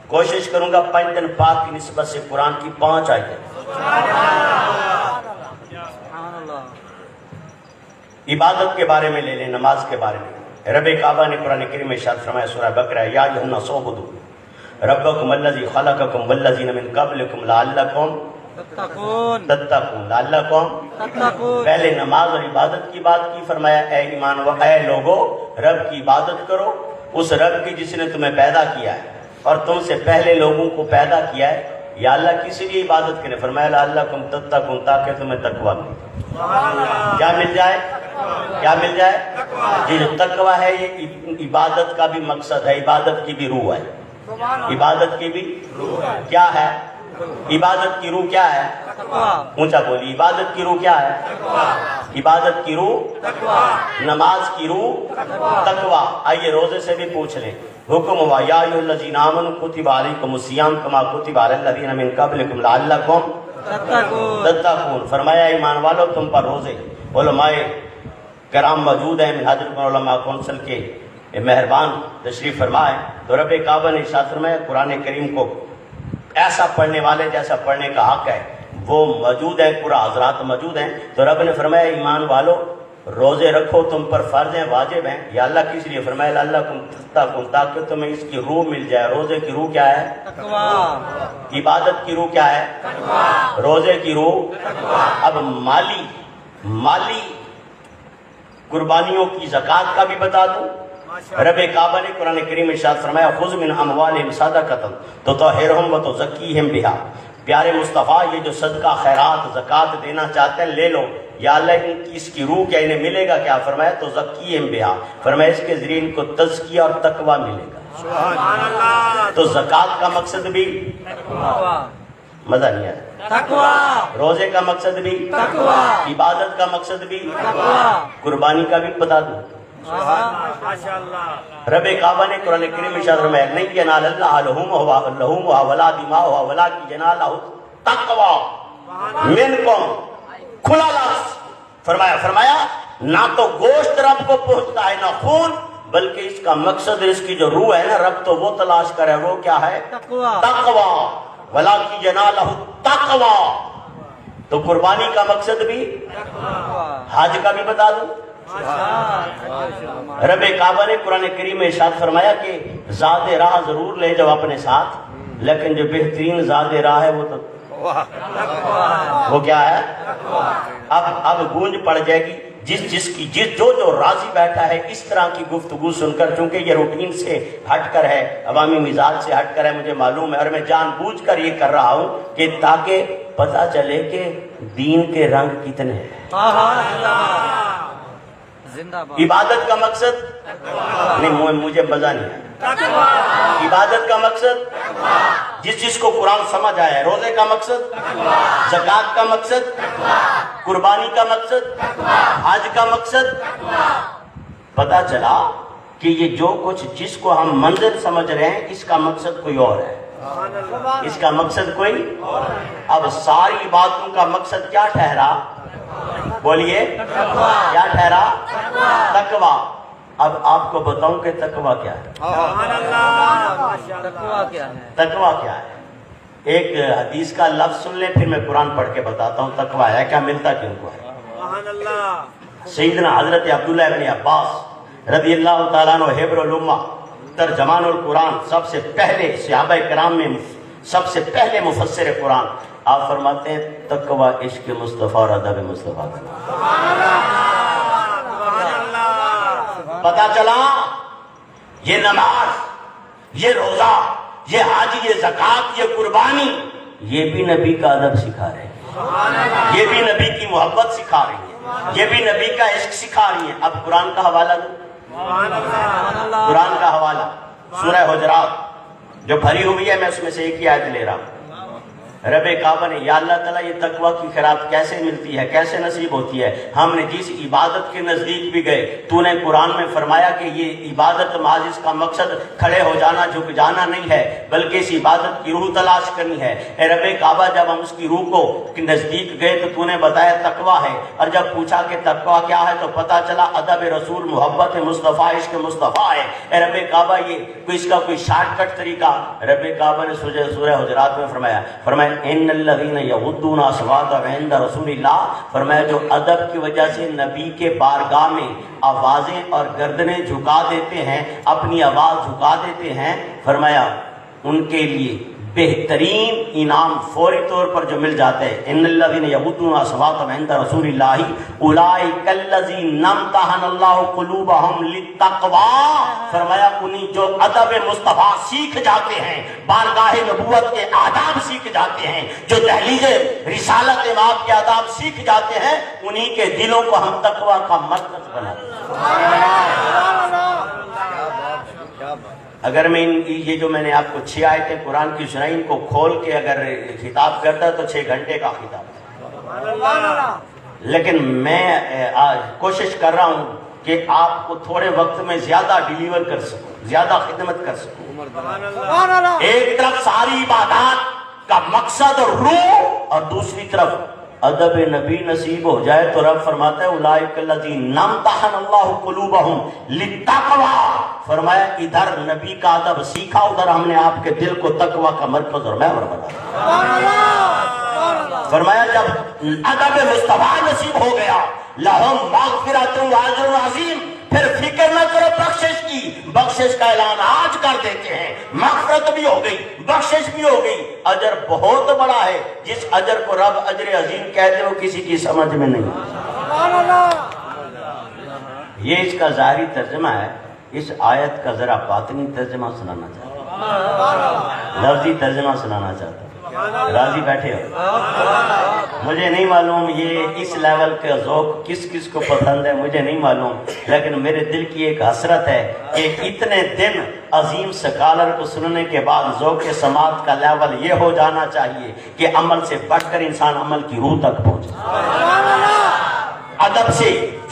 A: کوشش کروں گا 5 دن پاک کی نسبت سے قرآن کی 5 آیتیں عبادت کے بارے میں لے لیں، نماز کے بارے میں۔ رب کعبہ نے قرآن کریم میں ارشاد فرمایا سورہ بقرہ، یا ایھا الناس اعبدوا ربکم الذی خلقکم والذین من قبلکم لعلکم تتقون۔ لعلکم، پہلے نماز اور عبادت کی بات کی، فرمایا اے ایمان اے لوگو رب کی عبادت کرو، اس رب کی جس نے تمہیں پیدا کیا ہے اور تم سے پہلے لوگوں کو پیدا کیا ہے۔ یا اللہ کسی لیے عبادت کرے، فرمایا لعلکم تتقون، تاکہ تمہیں تقویٰ ملے۔ کیا مل جائے؟ کیا مل جائے؟ یہ جو تقویٰ ہے یہ عبادت کا بھی مقصد ہے، عبادت کی بھی روح ہے۔ عبادت کی بھی کیا ہے؟ عبادت کی روح کیا ہے؟ اونچا بولی، عبادت کی روح کیا ہے؟ عبادت کی روح، نماز کی روح تقویٰ۔ آئیے روزے سے بھی پوچھ لیں، حکم ہوا یا ایھا الذین آمنوا کتب علیکم الصیام کما کتب علی الذین من قبلکم لعلکم تتقون۔ فرمایا ایمان والو تم پر روزے۔ علماء کرام موجود ہیں، منہاج القرآن علماء کونسل کے مہربان تشریف فرمائے، تو رب کعبہ نے ارشاد فرمایا قرآن کریم کو ایسا پڑھنے والے جیسا پڑھنے کا حق ہے وہ موجود ہے، پورا حضرات موجود ہیں۔ تو رب نے فرمایا ایمان والو روزے رکھو، تم پر فرض ہیں، واجب ہیں۔ یا اللہ کس لیے؟ فرمایا لعلکم تتقون، تاکہ تمہیں اس کی روح مل جائے۔ روزے کی روح کیا ہے؟ تقویٰ۔ عبادت کی روح کیا ہے؟ تقویٰ۔ روزے کی روح تقویٰ۔ اب مالی قربانیوں کی زکوٰۃ کا بھی بتا دوں۔ رب کعبہ نے قرآن کریم میں ارشاد فرمایا خذ من اموالہم صدقۃ تطہرہم وتزکیہم بہا۔ پیارے مصطفیٰ یہ جو صدقہ خیرات زکوٰۃ دینا چاہتے ہیں لے لو۔ یا اللہ اس کی روح کیا انہیں ملے گا؟ کیا فرمایا تو زکیہم بہا، فرمایا اس کے ذریعے ان کو تزکیہ اور تقویٰ ملے گا۔ تو زکوٰۃ کا مقصد بھی مزہ نہیں آیا، تقویٰ۔ روزے کا مقصد بھی تقویٰ، عبادت کا مقصد بھی تقویٰ، قربانی کا بھی بتا دوں۔ رب کعبہ نے قرآن کریم میں ارشاد فرمایا لن ینال اللہ لحومھا ولا دماؤھا ولکن ینالہ التقویٰ منکم۔ کھلا لفظ فرمایا نہ تو گوشت رب کو پہنچتا ہے نہ خون، بلکہ اس کا مقصد اس کی جو روح ہے نا رب تو وہ تلاش کرے، وہ کیا ہے؟ تقویٰ۔ ولکن ینالہ التقویٰ، تو قربانی کا مقصد بھی حج کا بھی بتا دوں۔ رب کعبہ نے قرآن کریم میں ارشاد فرمایا کہ زاد راہ ضرور لے جاؤ اپنے ساتھ، لیکن جو بہترین زاد راہ ہے وہ تو وہ کیا ہے؟ اب گونج پڑ جائے گی جو راضی بیٹھا ہے اس طرح کی گفتگو سن کر، چونکہ یہ روٹین سے ہٹ کر ہے، عوامی مزاج سے ہٹ کر ہے، مجھے معلوم ہے، اور میں جان بوجھ کر یہ کر رہا ہوں کہ تاکہ پتہ چلے کہ دین کے رنگ کتنے ہیں۔ عبادت کا مقصد نہیں، مجھے مزہ نہیں ہے۔ عبادت کا مقصد جس کو قرآن سمجھ آیا ہے، روزے کا مقصد، زکوٰۃ کا مقصد، قربانی کا مقصد، حج کا مقصد۔ پتہ چلا کہ یہ جو کچھ جس کو ہم منظر سمجھ رہے ہیں اس کا مقصد کوئی اور ہے، اس کا مقصد کوئی۔ اب ساری باتوں کا مقصد کیا ٹھہرا؟ بولیے کیا ٹھہرا؟ تقویٰ۔ اب آپ کو بتاؤں کہ تقویٰ کیا ہے؟ تقویٰ کیا ہے؟ ایک حدیث کا لفظ سن لیں پھر میں قرآن پڑھ کے بتاتا ہوں تقویٰ ہے کیا، ملتا کیوں کو ہے۔ سیدنا حضرت عبداللہ ابن عباس رضی اللہ تعالیٰ عنہ حبر الامہ ترجمان القرآن، سب سے پہلے صحابہ کرام میں سب سے پہلے مفسر قرآن، آپ فرماتے ہیں تقویٰ عشق مصطفیٰ اور ادب مصطفیٰ کا۔ پتہ چلا یہ نماز، یہ روزہ، یہ حج، یہ زکوٰۃ، یہ قربانی، یہ بھی نبی کا ادب سکھا رہے ہیں، یہ بھی نبی کی محبت سکھا رہی ہے، یہ بھی نبی کا عشق سکھا رہی ہیں۔ اب قرآن کا حوالہ دوں، قرآن کا حوالہ سورہ حجرات جو بھری ہوئی ہے، میں اس میں سے ایک ہی آیت لے رہا ہوں۔ رب کعبہ نے یا اللہ تعالیٰ یہ تقوی کی خیرات کیسے ملتی ہے، کیسے نصیب ہوتی ہے؟ ہم نے جس عبادت کے نزدیک بھی گئے تو نے قرآن میں فرمایا کہ یہ عبادت محض اس کا مقصد کھڑے ہو جانا جھک جانا نہیں ہے، بلکہ اس عبادت کی روح تلاش کرنی ہے۔ اے رب کعبہ جب ہم اس کی روح کو نزدیک گئے تو نے بتایا تقوی ہے، اور جب پوچھا کہ تقوی کیا ہے تو پتا چلا ادب رسول، محبت مصطفیٰ، عشق مصطفیٰ ہے۔ اے رب کعبہ یہ اس کا کوئی شارٹ کٹ طریقہ؟ رب کعبہ نے سورہ حجرات میں فرمایا ان الذین یغضون اصواتهم عند رسول اللہ، فرمایا جو ادب کی وجہ سے نبی کے بارگاہ میں آوازیں اور گردنیں جھکا دیتے ہیں، اپنی آواز جھکا دیتے ہیں، فرمایا ان کے لیے بہترین انعام فوری طور پر جو مل جاتے ہیں۔ ان الذین یغضون اصواتهم عند رسول اللہ اولئک الذین امتحن اللہ قلوبهم للتقوی، فرمایا انہیں جو ادب مصطفیٰ سیکھ جاتے ہیں، بارگاہ نبوت کے آداب سیکھ جاتے ہیں، جو دہلیز رسالت امام کے آداب سیکھ جاتے ہیں، انہیں کے دلوں کو ہم تقوی کا مرکز بناتے ہیں۔ اگر میں یہ جو میں نے آپ کو 6 آیتیں قرآن کی سنائی، ان کو کھول کے اگر خطاب کرتا تو 6 گھنٹے کا خطاب، لیکن میں کوشش کر رہا ہوں کہ آپ کو تھوڑے وقت میں زیادہ ڈیلیور کر سکوں، زیادہ خدمت کر سکوں۔ ایک طرف ساری عبادات کا مقصد اور روح، اور دوسری طرف ادب نبی نصیب ہو جائے تو رب فرماتا ہے اولئک الذین امتحن اللہ قلوبہم للتقوی، فرمایا ادھر نبی کا ادب سیکھا، ادھر ہم نے آپ کے دل کو تقوی کا مرکز اور محور بنا۔ فرمایا جب ادب مصطفیٰ نصیب ہو گیا، لہم مغفرۃ و اجر عظیم، پھر فکر نہ کرو بخشش کی، بخشش کا اعلان آج کر دیتے ہیں، مغفرت بھی ہو گئی، بخشش بھی ہو گئی، اجر بہت بڑا ہے۔ جس اجر کو رب اجر عظیم کہتے ہو کسی کی سمجھ میں نہیں۔ یہ اس کا ظاہری ترجمہ ہے، اس آیت کا ذرا باطنی ترجمہ سنانا چاہتا ہوں، لفظی ترجمہ سنانا چاہتا ہوں۔ راضی بیٹھے ہو؟ مجھے نہیں معلوم یہ اس لیول کا ذوق کس کس کو پسند ہے، مجھے نہیں معلوم، لیکن میرے دل کی ایک حسرت ہے کہ اتنے دن عظیم سکالر کو سننے کے بعد ذوق سماعت کا لیول یہ ہو جانا چاہیے کہ عمل سے بڑھ کر انسان عمل کی روح تک پہنچے، ادب سے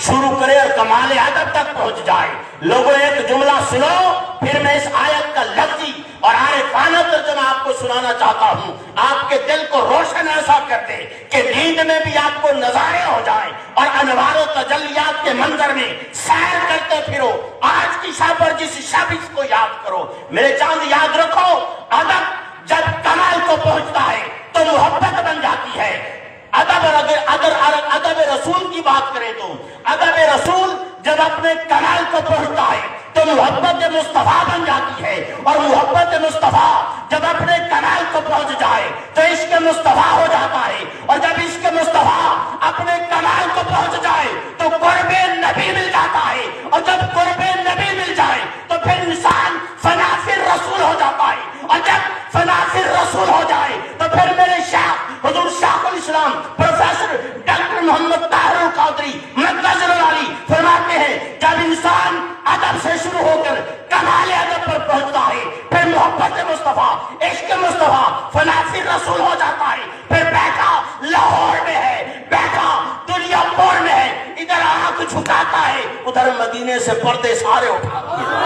A: شروع کرے اور کمال ادب تک پہنچ جائے۔ لوگوں ایک جملہ سنو، پھر میں اس آیت کا لفظی اور عارفانہ ترجمہ آپ کو سنانا چاہتا ہوں، آپ کے دل کو روشن ایسا کر دے کہ نیند میں بھی آپ کو نظارے ہو جائیں اور انوار و تجلیات کے منظر میں سیر کرتے پھرو۔ آج کی شب پر جس شب اس کو یاد کرو، میرے چاند یاد رکھو، ادب جب کمال کو پہنچتا ہے تو محبت بن جاتی ہے۔ ادب ادب رسول کی بات کریں تو ادب رسول جب اپنے کمال کو پہنچتا ہے تو محبت مصطفیٰ بن جاتی ہے، اور محبت مصطفیٰ جب اپنے کمال کو پہنچ جائے تو عشق مصطفیٰ ہو جاتا ہے، اور جب عشق مصطفیٰ اپنے کمال کو پہنچ جائے تو قرب نبی مل جاتا ہے، اور جب قرب نبی مل جائے تو پھر انسان فنافر رسول ہو جاتا ہے، اور جب فنافر رسول ہو جائے تو پھر میرے شیخ حضور شیخ الاسلام پروفیسر ڈاکٹر محمد طاہر القادری مدظ العالی فرماتے ہیں جب انسان ادب سے شروع ہو کر کمال ادب پر پہنچتا ہے، پھر محبت مصطفیٰ، عشق مصطفیٰ، فنافر رسول ہو جاتا ہے، پھر بیٹھا لاہور میں ہے، بیٹھا دنیا پور میں ہے، ادھر آنکھ جھکاتا ہے، ادھر مدینے سے پردے سارے اٹھاتے ہیں،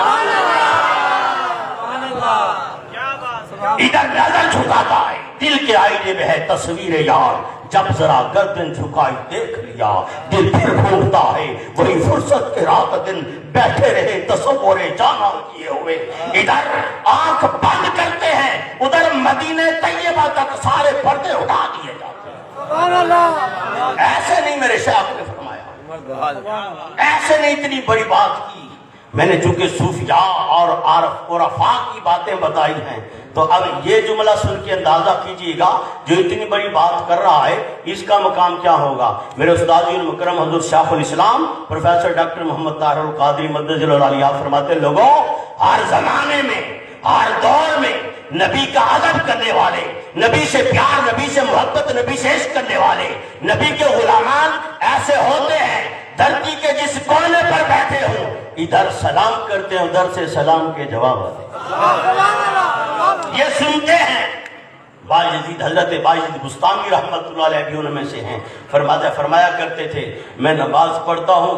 A: ادھر نظر جھکاتا ہے، دل کے آئینے میں ہے تصویر یار، جب ذرا گردن جھکائی دیکھ لیا دل پھر گھومتا ہے، وہی فرصت کے رات دن بیٹھے رہے تصور جانا کیے ہوئے، ادھر آنکھ بند کرتے ہیں، ادھر مدینہ طیبہ تک سارے پردے اٹھا دیے جاتے ہیں۔ ایسے نہیں میرے شیخ نے فرمایا، ایسے نہیں اتنی بڑی بات کی۔ میں نے چونکہ صوفیاء اور عرفاء کی باتیں بتائی ہیں تو اب یہ جملہ سن کے اندازہ کیجئے گا جو اتنی بڑی بات کر رہا ہے اس کا مقام کیا ہوگا۔ میرے استاد المکرم حضرت شیخ الاسلام پروفیسر ڈاکٹر محمد طاہر القادری مدظ العالی فرماتے ہیں لوگوں ہر زمانے میں ہر دور میں نبی کا ادب کرنے والے، نبی سے پیار، نبی سے محبت، نبی سے عشق کرنے والے، نبی کے غلامان ایسے ہوتے ہیں دھرتی کے جس کونے پر بیٹھے ہوں ادھر سلام کرتے ہیں، ادھر سے سلام کے جواب آتے ہیں، یہ سنتے ہیں باجزید حضرت باجزید بستامی رحمۃ اللہ علیہ بھی ان میں سے ہیں. فرمایا کرتے تھے میں نماز پڑھتا ہوں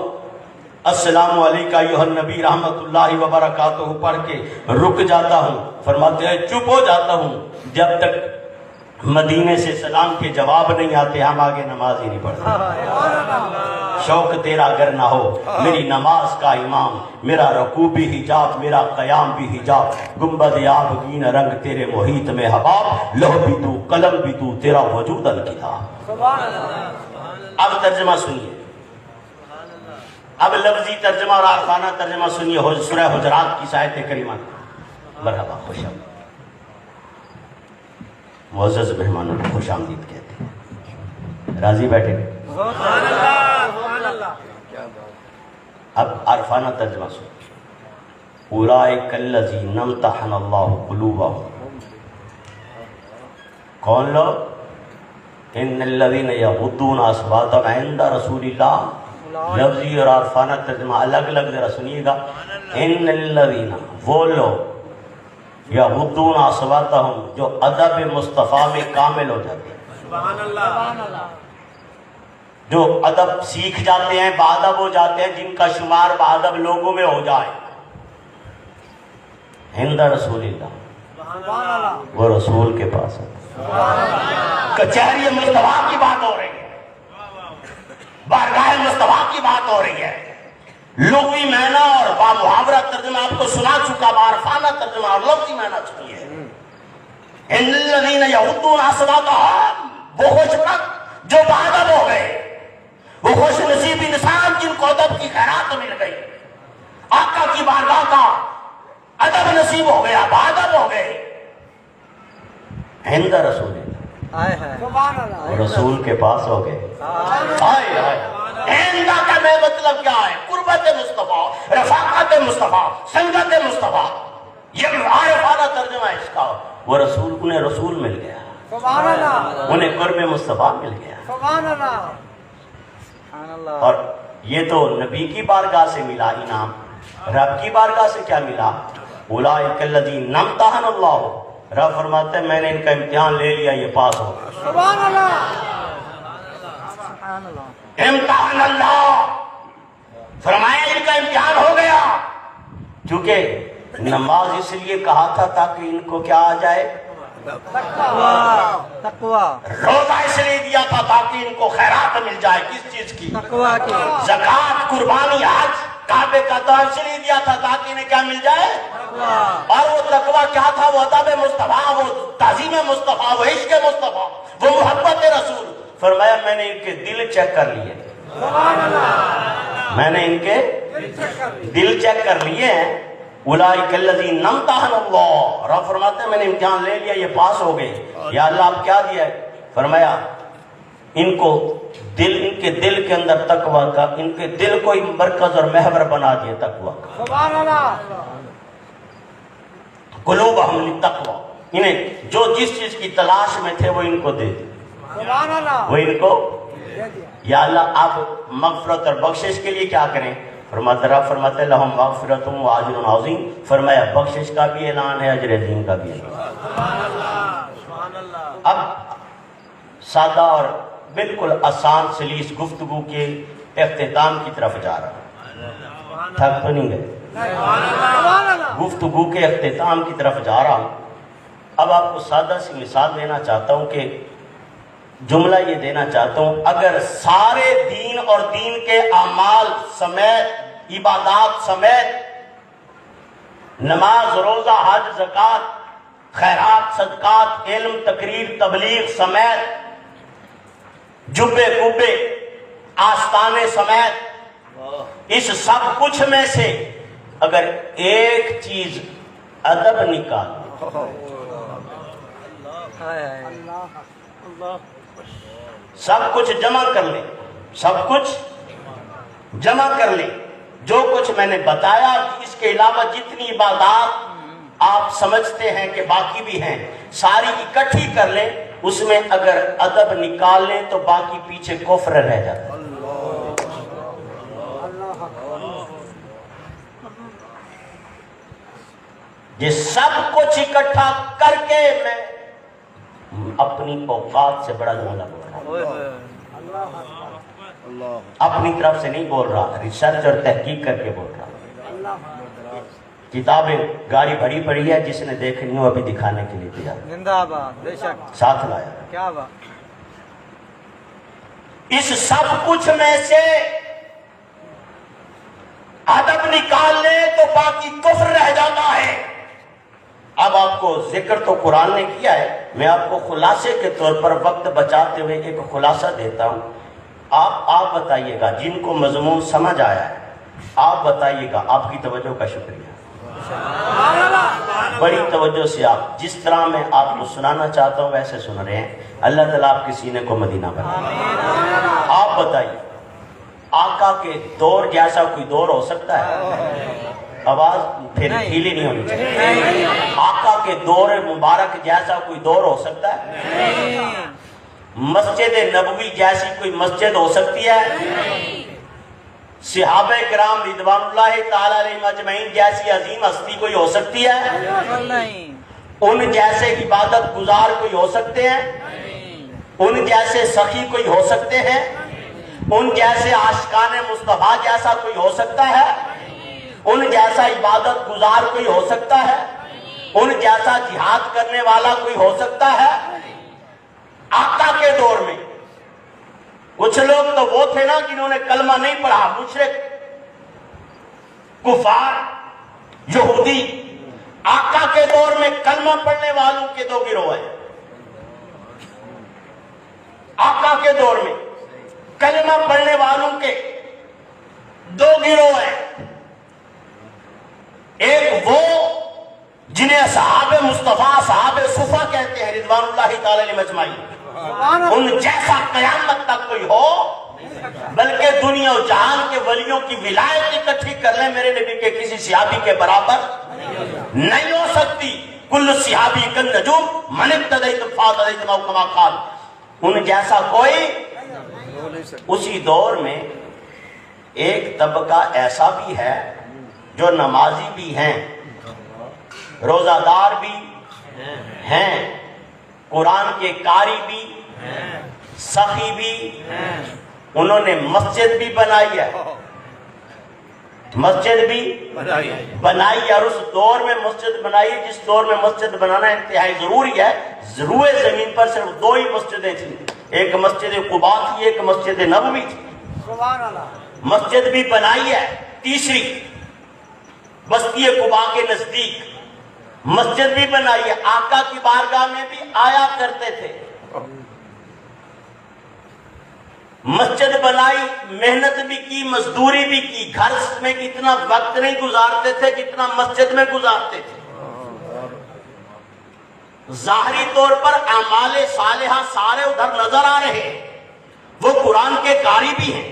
A: السلام علیکم ایھا النبی رحمۃ اللہ وبرکاتہ پڑھ کے رک جاتا ہوں. فرماتے ہیں چپ ہو جاتا ہوں جب تک مدینے سے سلام کے جواب نہیں آتے ہم آگے نماز ہی نہیں پڑھتے. شوق تیرا اگر نہ ہو میری نماز کا امام، میرا رکوع بھی حجاب، میرا قیام بھی حجاب، گنبد آبگین رنگ تیرے محیط میں حباب، لوح بھی تو قلم بھی تو تیرا وجود الکتاب. اب ترجمہ سنیے، اب لفظی ترجمہ اور عارفانہ ترجمہ سنیے سورہ حجرات کی آیت کریمہ. مرحبا، خوش آمدید. معزز مہمانوں کو خوش آمدید کہتے ہیں. راضی بیٹھے. اب عارفانہ ترجمہ سن. اولئک الذین امتحن اللہ قلوبہم. کون لوگ؟ ان الذین یغضون اصواتهم عند رسول اللہ. لفظی اور عارفانہ ترجمہ الگ الگ ذرا سنیے گا. ان الذین، وہ لوگ، یغضون اصواتهم جو ادب مصطفیٰ میں کامل ہو جاتے ہیں،
B: سبحان اللہ،
A: جو ادب سیکھ جاتے ہیں، باادب ہو جاتے ہیں، جن کا شمار باادب لوگوں میں ہو جائے. عند رسول اللہ، وہ رسول کے پاس ہے. کچہری مصطفیٰ کی بات ہو رہی ہے، بارگاہ مصطفیٰ کی بات ہو رہی ہے. لغوی معنی اور با محاورہ ترجمہ آپ کو سنا چکا، عارفانہ ترجمہ اور لفظی معنی سنیے. ان الذین یغضون اصواتهم، وہ خوش بخت جو باادب ہو گئے، وہ خوش نصیب انسان جن کو ادب کی خیرات مل گئی، آقا کی بارگاہ کا ادب نصیب ہو گیا، باادب ہو گئے. عند رسول اللہ، رسول کے پاس ہو گئے. آئے آئے. عند کا میں مطلب کیا ہے؟ قربت مصطفیٰ، رفاقت مصطفیٰ، سنگت مصطفیٰ. یہ عارفانہ ترجمہ ہے اس کا. وہ رسول، انہیں رسول مل گیا، انہیں قرب مصطفیٰ مل گیا. اور یہ تو نبی کی بارگاہ سے ملا انعام. رب کی بارگاہ سے کیا ملا؟ اولئک الذین امتحن اللہ. رب فرماتے ہیں میں نے ان کا امتحان لے لیا، یہ پاس ہو گیا.
C: سبحان اللہ.
A: امتحان اللہ، فرمایا ان کا امتحان ہو گیا. کیونکہ نماز اس لیے کہا تھا تاکہ ان کو کیا آ جائے؟
C: تقویٰ.
A: روزہ اس لیے دیا تھا تاکہ ان کو خیرات مل جائے. کس چیز کی؟
C: تقویٰ کی.
A: زکوٰۃ، قربانی، حج، کعبے کا طواف اس لیے دیا تھا تاکہ انہیں کیا مل جائے؟ اور وہ تقویٰ کیا تھا؟ وہ ادب مصطفیٰ، وہ تعظیم مصطفیٰ، وہ عشق مصطفیٰ، وہ محبت رسول. فرمایا میں نے ان کے دل چیک کر لیے. میں نے ان کے دل چیک کر لیے ہیں. اولئک الذین امتحن اللہ. رب فرماتے ہیں میں نے امتحان لے لیا، یہ پاس ہو گئے. یا اللہ آپ کیا دیا ہے؟ فرمایا ان کو دل، ان کے دل کے اندر تقویٰ کا، ان کے دل کو مرکز اور محور بنا دیا تقویٰ کا.
C: سبحان اللہ.
A: قلوبہم للتقویٰ. انہیں جو جس چیز کی تلاش میں تھے وہ ان کو دے دی.
C: سبحان اللہ.
A: وہ ان کو. یا اللہ آپ مغفرت اور بخشش کے لیے کیا کریں؟ رب فرماتے ہیں لہم مغفرت و اجر عظیم. فرمایا بخشش کا بھی اعلان ہے، اجر عظیم کا بھی اعلان. اب سادہ اور بالکل آسان سلیس گفتگو کے اختتام کی طرف جا رہا ہوں. تھک تو نہیں گئے؟ گفتگو کے اختتام کی طرف جا رہا ہوں. اب آپ کو سادہ سی مثال دینا چاہتا ہوں، کہ جملہ یہ دینا چاہتا ہوں، اگر سارے دین اور دین کے اعمال سمیت، عبادات سمیت، نماز، روزہ، حج، زکوٰۃ، خیرات، صدقات، علم، تقریر، تبلیغ سمیت، جبے کبے، آستانے سمیت، اس سب کچھ میں سے اگر ایک چیز ادب نکال، سب کچھ جمع کر لیں، سب کچھ جمع کر لیں، جو کچھ میں نے بتایا، اس کے علاوہ جتنی عبادات آپ سمجھتے ہیں کہ باقی بھی ہیں، ساری اکٹھی کر لیں، اس میں اگر ادب نکال لیں تو باقی پیچھے کفر رہ جاتا ہے. یہ سب کچھ اکٹھا کر کے اپنی اوقات سے بڑا جملہ بول رہا ہے، اپنی طرف سے نہیں بول رہا، ریسرچ اور تحقیق کر کے بول رہا۔ کتابیں گاڑی بھری پڑی ہے، جس نے دیکھنی ہو ابھی دکھانے کے لیے دیا،
C: زندہ باد، بے شک،
A: ساتھ لایا۔
C: کیا بات،
A: اس سب کچھ میں سے ادب نکال لے تو باقی کفر رہ جاتا ہے۔ اب آپ کو ذکر تو قرآن نے کیا ہے، میں آپ کو خلاصے کے طور پر وقت بچاتے ہوئے ایک خلاصہ دیتا ہوں۔ آپ بتائیے گا، جن کو مضمون سمجھ آیا ہے آپ بتائیے گا۔ آپ کی توجہ کا شکریہ، بڑی توجہ سے آپ جس طرح میں آپ کو سنانا چاہتا ہوں ویسے سن رہے ہیں۔ اللہ تعالیٰ آپ کے سینے کو مدینہ بنائے۔ آپ بتائیے، آقا کے دور جیسا کوئی دور ہو سکتا ہے؟ آواز پھر ڈھیلی نہیں ہونی چاہیے۔ آقا کے دور مبارک جیسا کوئی دور ہو سکتا ہے؟ مسجد نبوی جیسی کوئی مسجد ہو سکتی ہے؟ صحابہ کرام رضوان اللہ تعالی علیہم اجمعین جیسی عظیم ہستی کوئی ہو سکتی ہے؟ ان جیسے عبادت گزار کوئی ہو سکتے ہیں؟ ان جیسے سخی کوئی ہو سکتے ہیں؟ ان جیسے عاشقان مصطفیٰ جیسا کوئی ہو سکتا ہے؟ ان جیسا عبادت گزار کوئی ہو سکتا ہے؟ ان جیسا جہاد کرنے والا کوئی ہو سکتا ہے؟ آقا کے دور میں کچھ لوگ تو وہ تھے نا جنہوں نے کلمہ نہیں پڑھا، مشرک، کفار، یہودی۔ آقا کے دور میں کلمہ پڑھنے والوں کے دو گروہ ہیں۔ آقا کے دور میں کلمہ پڑھنے والوں کے دو گروہ ہیں۔ ایک وہ جنہیں اصحاب مصطفیٰ، اصحاب صفا کہتے ہیں رضوان اللہ تعالی علیہم اجمعین، ان جیسا قیامت تک کوئی ہو، بلکہ دنیا و جہان کے ولیوں کی ولایت اکٹھی کر لیں، میرے نبی کے کسی صحابی کے برابر نہیں ہو سکتی۔ کل صحابی کن نجوم من اقتدیت فاقدیت ما کما قال، ان جیسا کوئی۔ اسی دور میں ایک طبقہ ایسا بھی ہے جو نمازی بھی ہیں، روزہ دار بھی ہیں، قرآن کے قاری بھی، سخی بھی، انہوں نے مسجد بھی بنائی ہے، مسجد بھی بنائی ہے، اور اس دور میں مسجد بنائی ہے جس دور میں مسجد بنانا انتہائی ضروری ہے۔ روئے زمین پر صرف دو ہی مسجدیں تھیں، ایک مسجد قباء تھی، ایک مسجد نبوی تھی۔ مسجد بھی بنائی ہے، تیسری بستی قباء کے نزدیک مسجد بھی بنائی ہے۔ آقا کی بارگاہ میں بھی آیا کرتے تھے، مسجد بنائی، محنت بھی کی، مزدوری بھی کی، گھر میں اتنا وقت نہیں گزارتے تھے جتنا مسجد میں گزارتے تھے۔ ظاہری طور پر اعمال صالحہ سارے ادھر نظر آ رہے ہیں، وہ قرآن کے قاری بھی ہیں،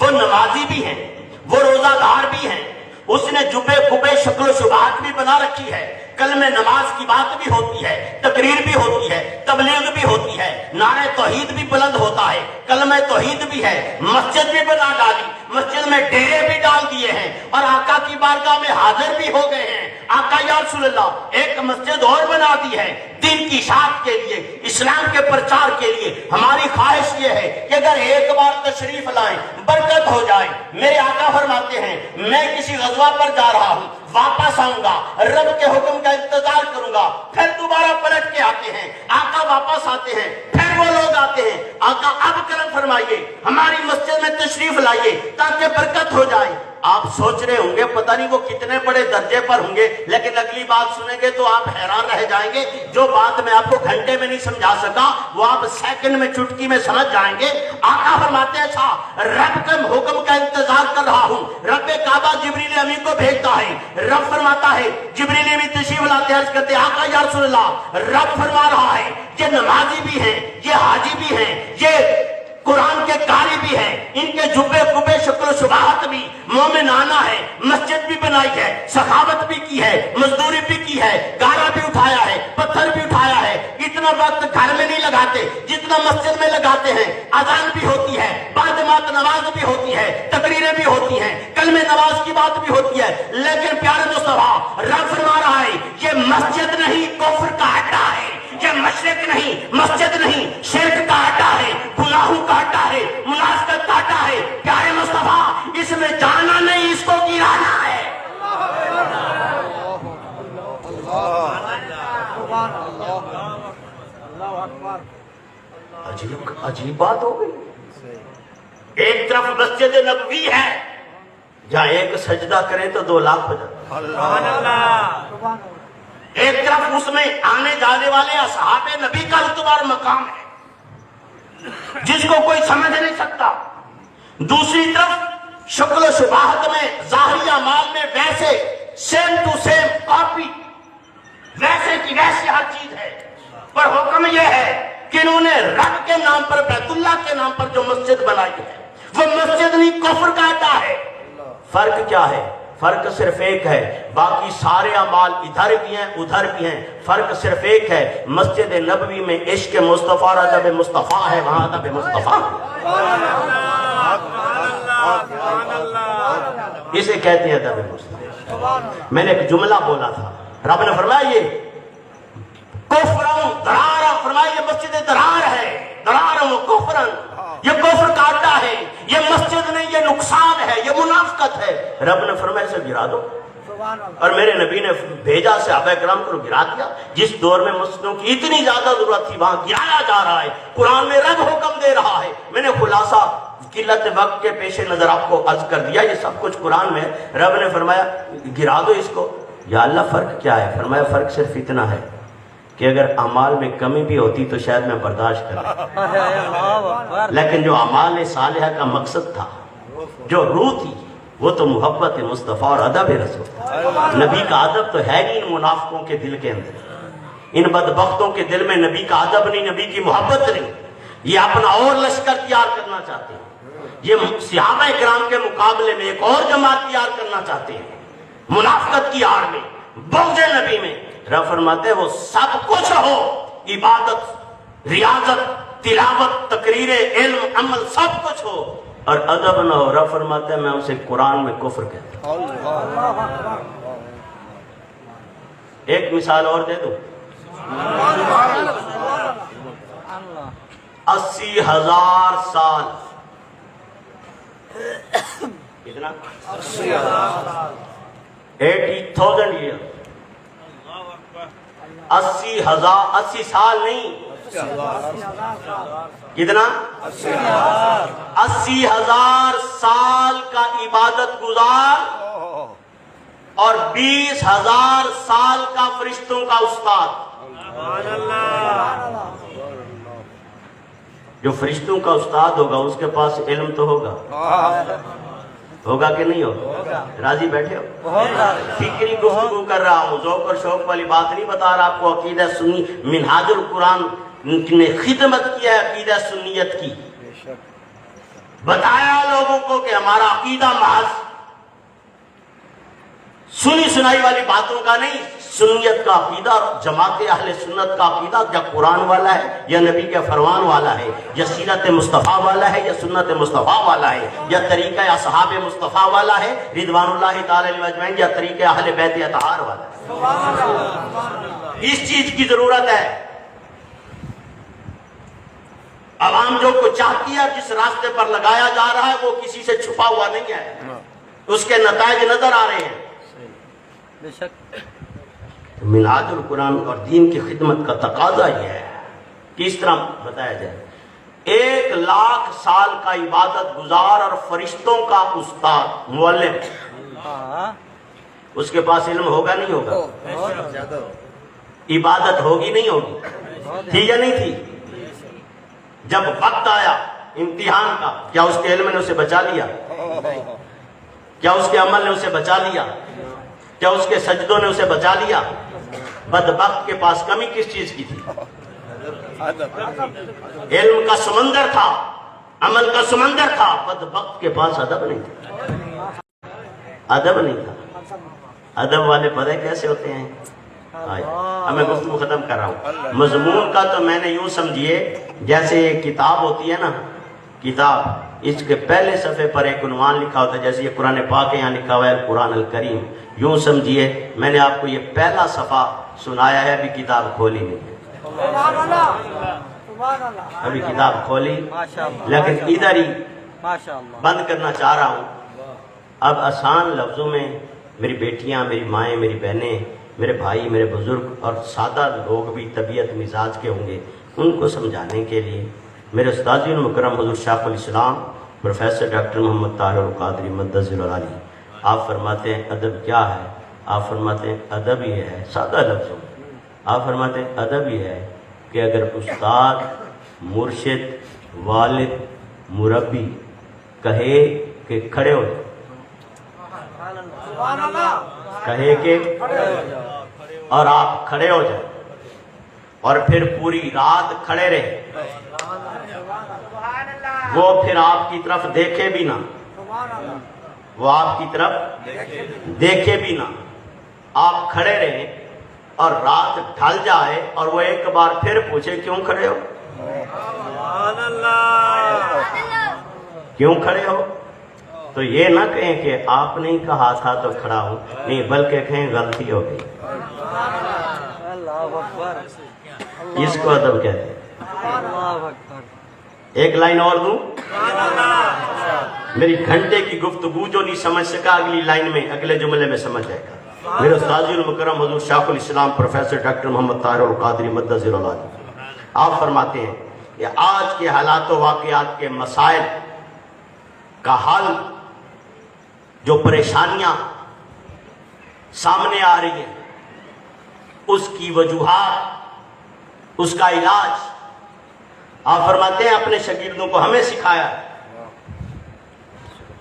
A: وہ نمازی بھی ہیں، وہ روزہ دار بھی ہیں، اس نے جبے کبے شکل و شبہات بھی بنا رکھی ہے، کلمہ نماز کی بات بھی ہوتی ہے، تقریر بھی ہوتی ہے، تبلیغ بھی ہوتی ہے، نعرہ توحید بھی بلند ہوتا ہے، کلمہ توحید بھی ہے، مسجد بھی بنا ڈالی، مسجد میں ڈیرے بھی ڈال دیے ہیں، اور آقا کی بارگاہ میں حاضر بھی ہو گئے ہیں۔ آقا یا رسول اللہ ایک مسجد اور بنا دی ہے دین کی اشاعت کے لیے، اسلام کے پرچار کے لیے۔ ہماری خواہش یہ ہے کہ اگر ایک بار تشریف لائیں برکت ہو جائے۔ میرے آقا فرماتے ہیں میں کسی غزوہ پر جا رہا ہوں، واپس آؤں گا، رب کے حکم کا انتظار کروں گا، پھر دوبارہ پلٹ کے آتے ہیں، آقا واپس آتے ہیں، پھر وہ لوگ آتے ہیں، آقا اب کرم فرمائیے ہماری مسجد میں تشریف لائیے تاکہ برکت ہو جائے۔ آپ سوچ رہے ہوں گے پتہ نہیں وہ کتنے بڑے درجے پر ہوں گے، لیکن اگلی بات سنیں گے تو آپ حیران رہ جائیں گے۔ جو بات میں آپ کو گھنٹے میں نہیں سمجھا سکا وہ آپ سیکنڈ میں چٹکی میں سمجھ جائیں گے۔ آقا فرماتے ہیں اچھا رب کے حکم کا انتظار کر رہا ہوں، رب کعبہ جبریل امین کو بھیجتا ہے، رب فرماتا ہے جبریل امین تشریف لاتے ہیں، عرض کرتے ہیں آقا یا رسول اللہ رب فرما رہا ہے یہ نمازی بھی ہیں، یہ حاجی بھی ہیں، یہ قرآن کے قاری بھی ہیں، ان کے جبے کبے شکل و شبہات بھی مومنانہ ہے، مسجد بھی بنائی ہے، سخاوت بھی کی ہے، مزدوری بھی کی ہے، گارا بھی اٹھایا ہے، پتھر بھی اٹھایا ہے، اتنا وقت گھر میں نہیں لگاتے جتنا مسجد میں لگاتے ہیں۔ اذان بھی ہوتی ہے، بعد جماعت نماز بھی ہوتی ہے، تقریریں بھی ہوتی ہیں، کلمہ نماز کی بات بھی ہوتی ہے، لیکن پیارے مصطفیٰ رب فرما رہا ہے یہ مسجد نہیں کفر کا اڈا ہے، یہ
D: مشرق نہیں، مسجد نہیں، شرک کا اڈا ہے، گناہوں کا اڈا ہے، منافقت کا اڈا ہے۔ پیارے مصطفیٰ اس میں جانا نہیں، اس کو گرانا ہے۔ عجیب بات ہو گئی۔ ایک طرف مسجد نبوی ہے جہاں ایک سجدہ کرے تو 2 لاکھ ہو جاتا، ایک طرف اس میں آنے جانے والے اصحاب نبی کا رتبہ اور مقام ہے جس کو کوئی سمجھ نہیں سکتا، دوسری طرف شکل و شباہت میں، ظاہری اعمال میں ویسے سیم ٹو سیم کاپی، ویسے کی ویسے ہر چیز ہے، پر حکم یہ ہے کہ انہوں نے رب کے نام پر، بیت اللہ کے نام پر جو مسجد بنائی ہے وہ مسجد نہیں، کفر کا اڈا ہے۔ فرق کیا ہے؟ فرق صرف ایک ہے، باقی سارے اعمال ادھر بھی ہیں ادھر بھی ہیں، فرق صرف ایک ہے، مسجد نبوی میں عشق مصطفیٰ اور ادب مصطفیٰ ہے، وہاں ادب مصطفیٰ اسے کہتے ہیں ادب مصطفیٰ۔ میں نے ایک جملہ بولا تھا، رب نے فرمایا یہ کفرن درارا، فرمایا یہ مسجد درار ہے، درارا و کفرن، یہ کفر کا اڈا ہے، یہ مسجد نہیں، یہ نقصان ہے، یہ منافقت ہے۔ رب نے فرمایا اسے گرا دو، اور میرے نبی نے بھیجا صحابہ کرام کو گرا دیا۔ جس دور میں مسجدوں کی اتنی زیادہ ضرورت تھی وہاں گرایا جا رہا ہے، قرآن میں رب حکم دے رہا ہے۔ میں نے خلاصہ قلت وقت کے پیش نظر آپ کو عرض کر دیا، یہ سب کچھ قرآن میں۔ رب نے فرمایا گرا دو اس کو۔ یا اللہ فرق کیا ہے؟ فرمایا فرق صرف اتنا ہے کہ اگر اعمال میں کمی بھی ہوتی تو شاید میں برداشت کروں، لیکن جو اعمال صالحہ کا مقصد تھا، جو روح تھی، وہ تو محبت مصطفیٰ اور ادب رسول۔ نبی کا ادب تو ہے نہیں ان منافقوں کے دل کے اندر، ان بدبختوں کے دل میں نبی کا ادب نہیں، نبی کی محبت نہیں۔ یہ اپنا اور لشکر تیار کرنا چاہتے ہیں، یہ صحابہ کرام کے مقابلے میں ایک اور جماعت تیار کرنا چاہتے ہیں، منافقت کی آڑ میں، بغض نبی میں۔ رب فرماتے ہیں وہ سب کچھ ہو، عبادت، ریاضت، تلاوت، تقریر علم، عمل، سب کچھ ہو، اور ادب نہ ہو، رب فرماتے ہیں میں اسے قرآن میں کفر کہتا ہوں۔ ایک مثال اور دے دوں، 80,000 سال، کتنا؟ 80,000 ایئر، 80 سال نہیں، کتنا؟ 80,000 سال کا عبادت گزار اور 20,000 سال کا فرشتوں کا استاد۔ جو فرشتوں کا استاد ہوگا اس کے پاس علم تو ہوگا، ہوگا کہ نہیں ہوگا؟ راضی بیٹھے ہو؟ فکری گفتگو کر رہا ہوں، ذوق اور شوق والی بات نہیں بتا رہا آپ کو۔ عقیدہ سنی، منہاج القرآن نے خدمت کیا ہے عقیدہ سنیت کی، بتایا لوگوں کو کہ ہمارا عقیدہ محض سنی سنائی والی باتوں کا نہیں، سنیت کا عقیدہ، جماعت اہل سنت کا عقیدہ یا قرآن والا ہے، یا نبی کے فرمان والا ہے، یا سیرت مصطفیٰ والا ہے، یا سنت مصطفیٰ والا ہے، یا طریقہ اصحاب مصطفیٰ والا ہے رضوان اللہ تعالی علیہ اجمعین، یا طریقہ اہل بیت اطہار والا ہے۔ اس چیز کی ضرورت ہے۔ عوام جو کچھ چاہتی ہے، جس راستے پر لگایا جا رہا ہے، وہ کسی سے چھپا ہوا نہیں ہے، اس کے نتائج نظر آ رہے ہیں۔ منہاج القرآن اور دین کی خدمت کا تقاضا یہ ہے کہ اس طرح بتایا جائے، 1,00,000 سال کا عبادت گزار اور فرشتوں کا استاد، معلم، اس کے پاس علم ہوگا نہیں ہوگا؟ عبادت ہوگی نہیں ہوگی؟ تھی یا نہیں تھی؟ جب وقت آیا امتحان کا، کیا اس کے علم نے اسے بچا لیا؟ کیا اس کے عمل نے اسے بچا لیا؟ کیا اس کے سجدوں نے اسے بچا لیا؟ بدبخت کے پاس کمی کس چیز کی تھی؟ علم کا سمندر تھا، عمل کا سمندر تھا، بدبخت کے پاس ادب نہیں تھا، ادب نہیں تھا۔ ادب والے پتہ کیسے ہوتے ہیں؟ اب میں گفتگو ختم کر رہا ہوں۔ مضمون کا تو میں نے یوں سمجھیے جیسے ایک کتاب ہوتی ہے نا، کتاب، اس کے پہلے صفحے پر ایک عنوان لکھا ہوتا ہے، جیسے یہ قرآن پاک ہے، یہاں لکھا ہوا ہے قرآن الکریم، یوں سمجھیے میں نے آپ کو یہ پہلا صفحہ سنایا ہے، ابھی کتاب کھولی نہیں ہے۔
C: سبحان اللہ سبحان اللہ
D: ابھی کتاب کھولی
C: ماشاءاللہ
D: لیکن ادھر ہی
C: ماشاءاللہ
D: بند کرنا چاہ رہا ہوں. اب آسان لفظوں میں میری بیٹیاں، میری مائیں، میری بہنیں، میرے بھائی، میرے بزرگ اور سادہ لوگ بھی طبیعت مزاج کے ہوں گے، ان کو سمجھانے کے لیے میرے استاذ المکرم حضور شیخ الاسلام پروفیسر ڈاکٹر محمد طاہر القادری مدثر العلی، آپ فرماتے ہیں ادب کیا ہے؟ آپ فرماتے ہیں ادب یہ ہے، سادہ لفظوں میں آپ فرماتے ہیں ادب یہ ہے کہ اگر استاد، مرشد، والد، مربی کہے کہ کھڑے ہو جائے،
C: سبحان اللہ
D: کہے کہ اور آپ کھڑے ہو جائیں اور پھر پوری رات کھڑے رہے، وہ پھر آپ کی طرف دیکھے بھی نہ،
C: سبحان اللہ
D: وہ آپ کی طرف دیکھے بھی نہ، آپ کھڑے رہیں اور رات ڈھل جائے اور وہ ایک بار پھر پوچھے کیوں کھڑے ہو،
B: سبحان اللہ
D: کیوں کھڑے ہو، تو یہ نہ کہیں کہ آپ نے ہی کہا تھا تو کھڑا ہوں، نہیں بلکہ کہیں غلطی ہو گئی.
C: اللہ اکبر
D: اس کو ادب کہتے ہیں.
C: اللہ اکبر
D: ایک لائن اور دوں، میری گھنٹے کی گفتگو جو نہیں سمجھ سکا اگلی لائن میں، اگلے جملے میں سمجھ جائے گا. میرے استاذ المکرم حضور شیخ الاسلام پروفیسر ڈاکٹر محمد طاہر القادری مدثر العلی، آپ فرماتے ہیں کہ آج کے حالات و واقعات کے مسائل کا حل، جو پریشانیاں سامنے آ رہی ہیں، اس کی وجوہات، اس کا علاج آپ فرماتے ہیں اپنے شاگردوں کو ہمیں سکھایا ہے.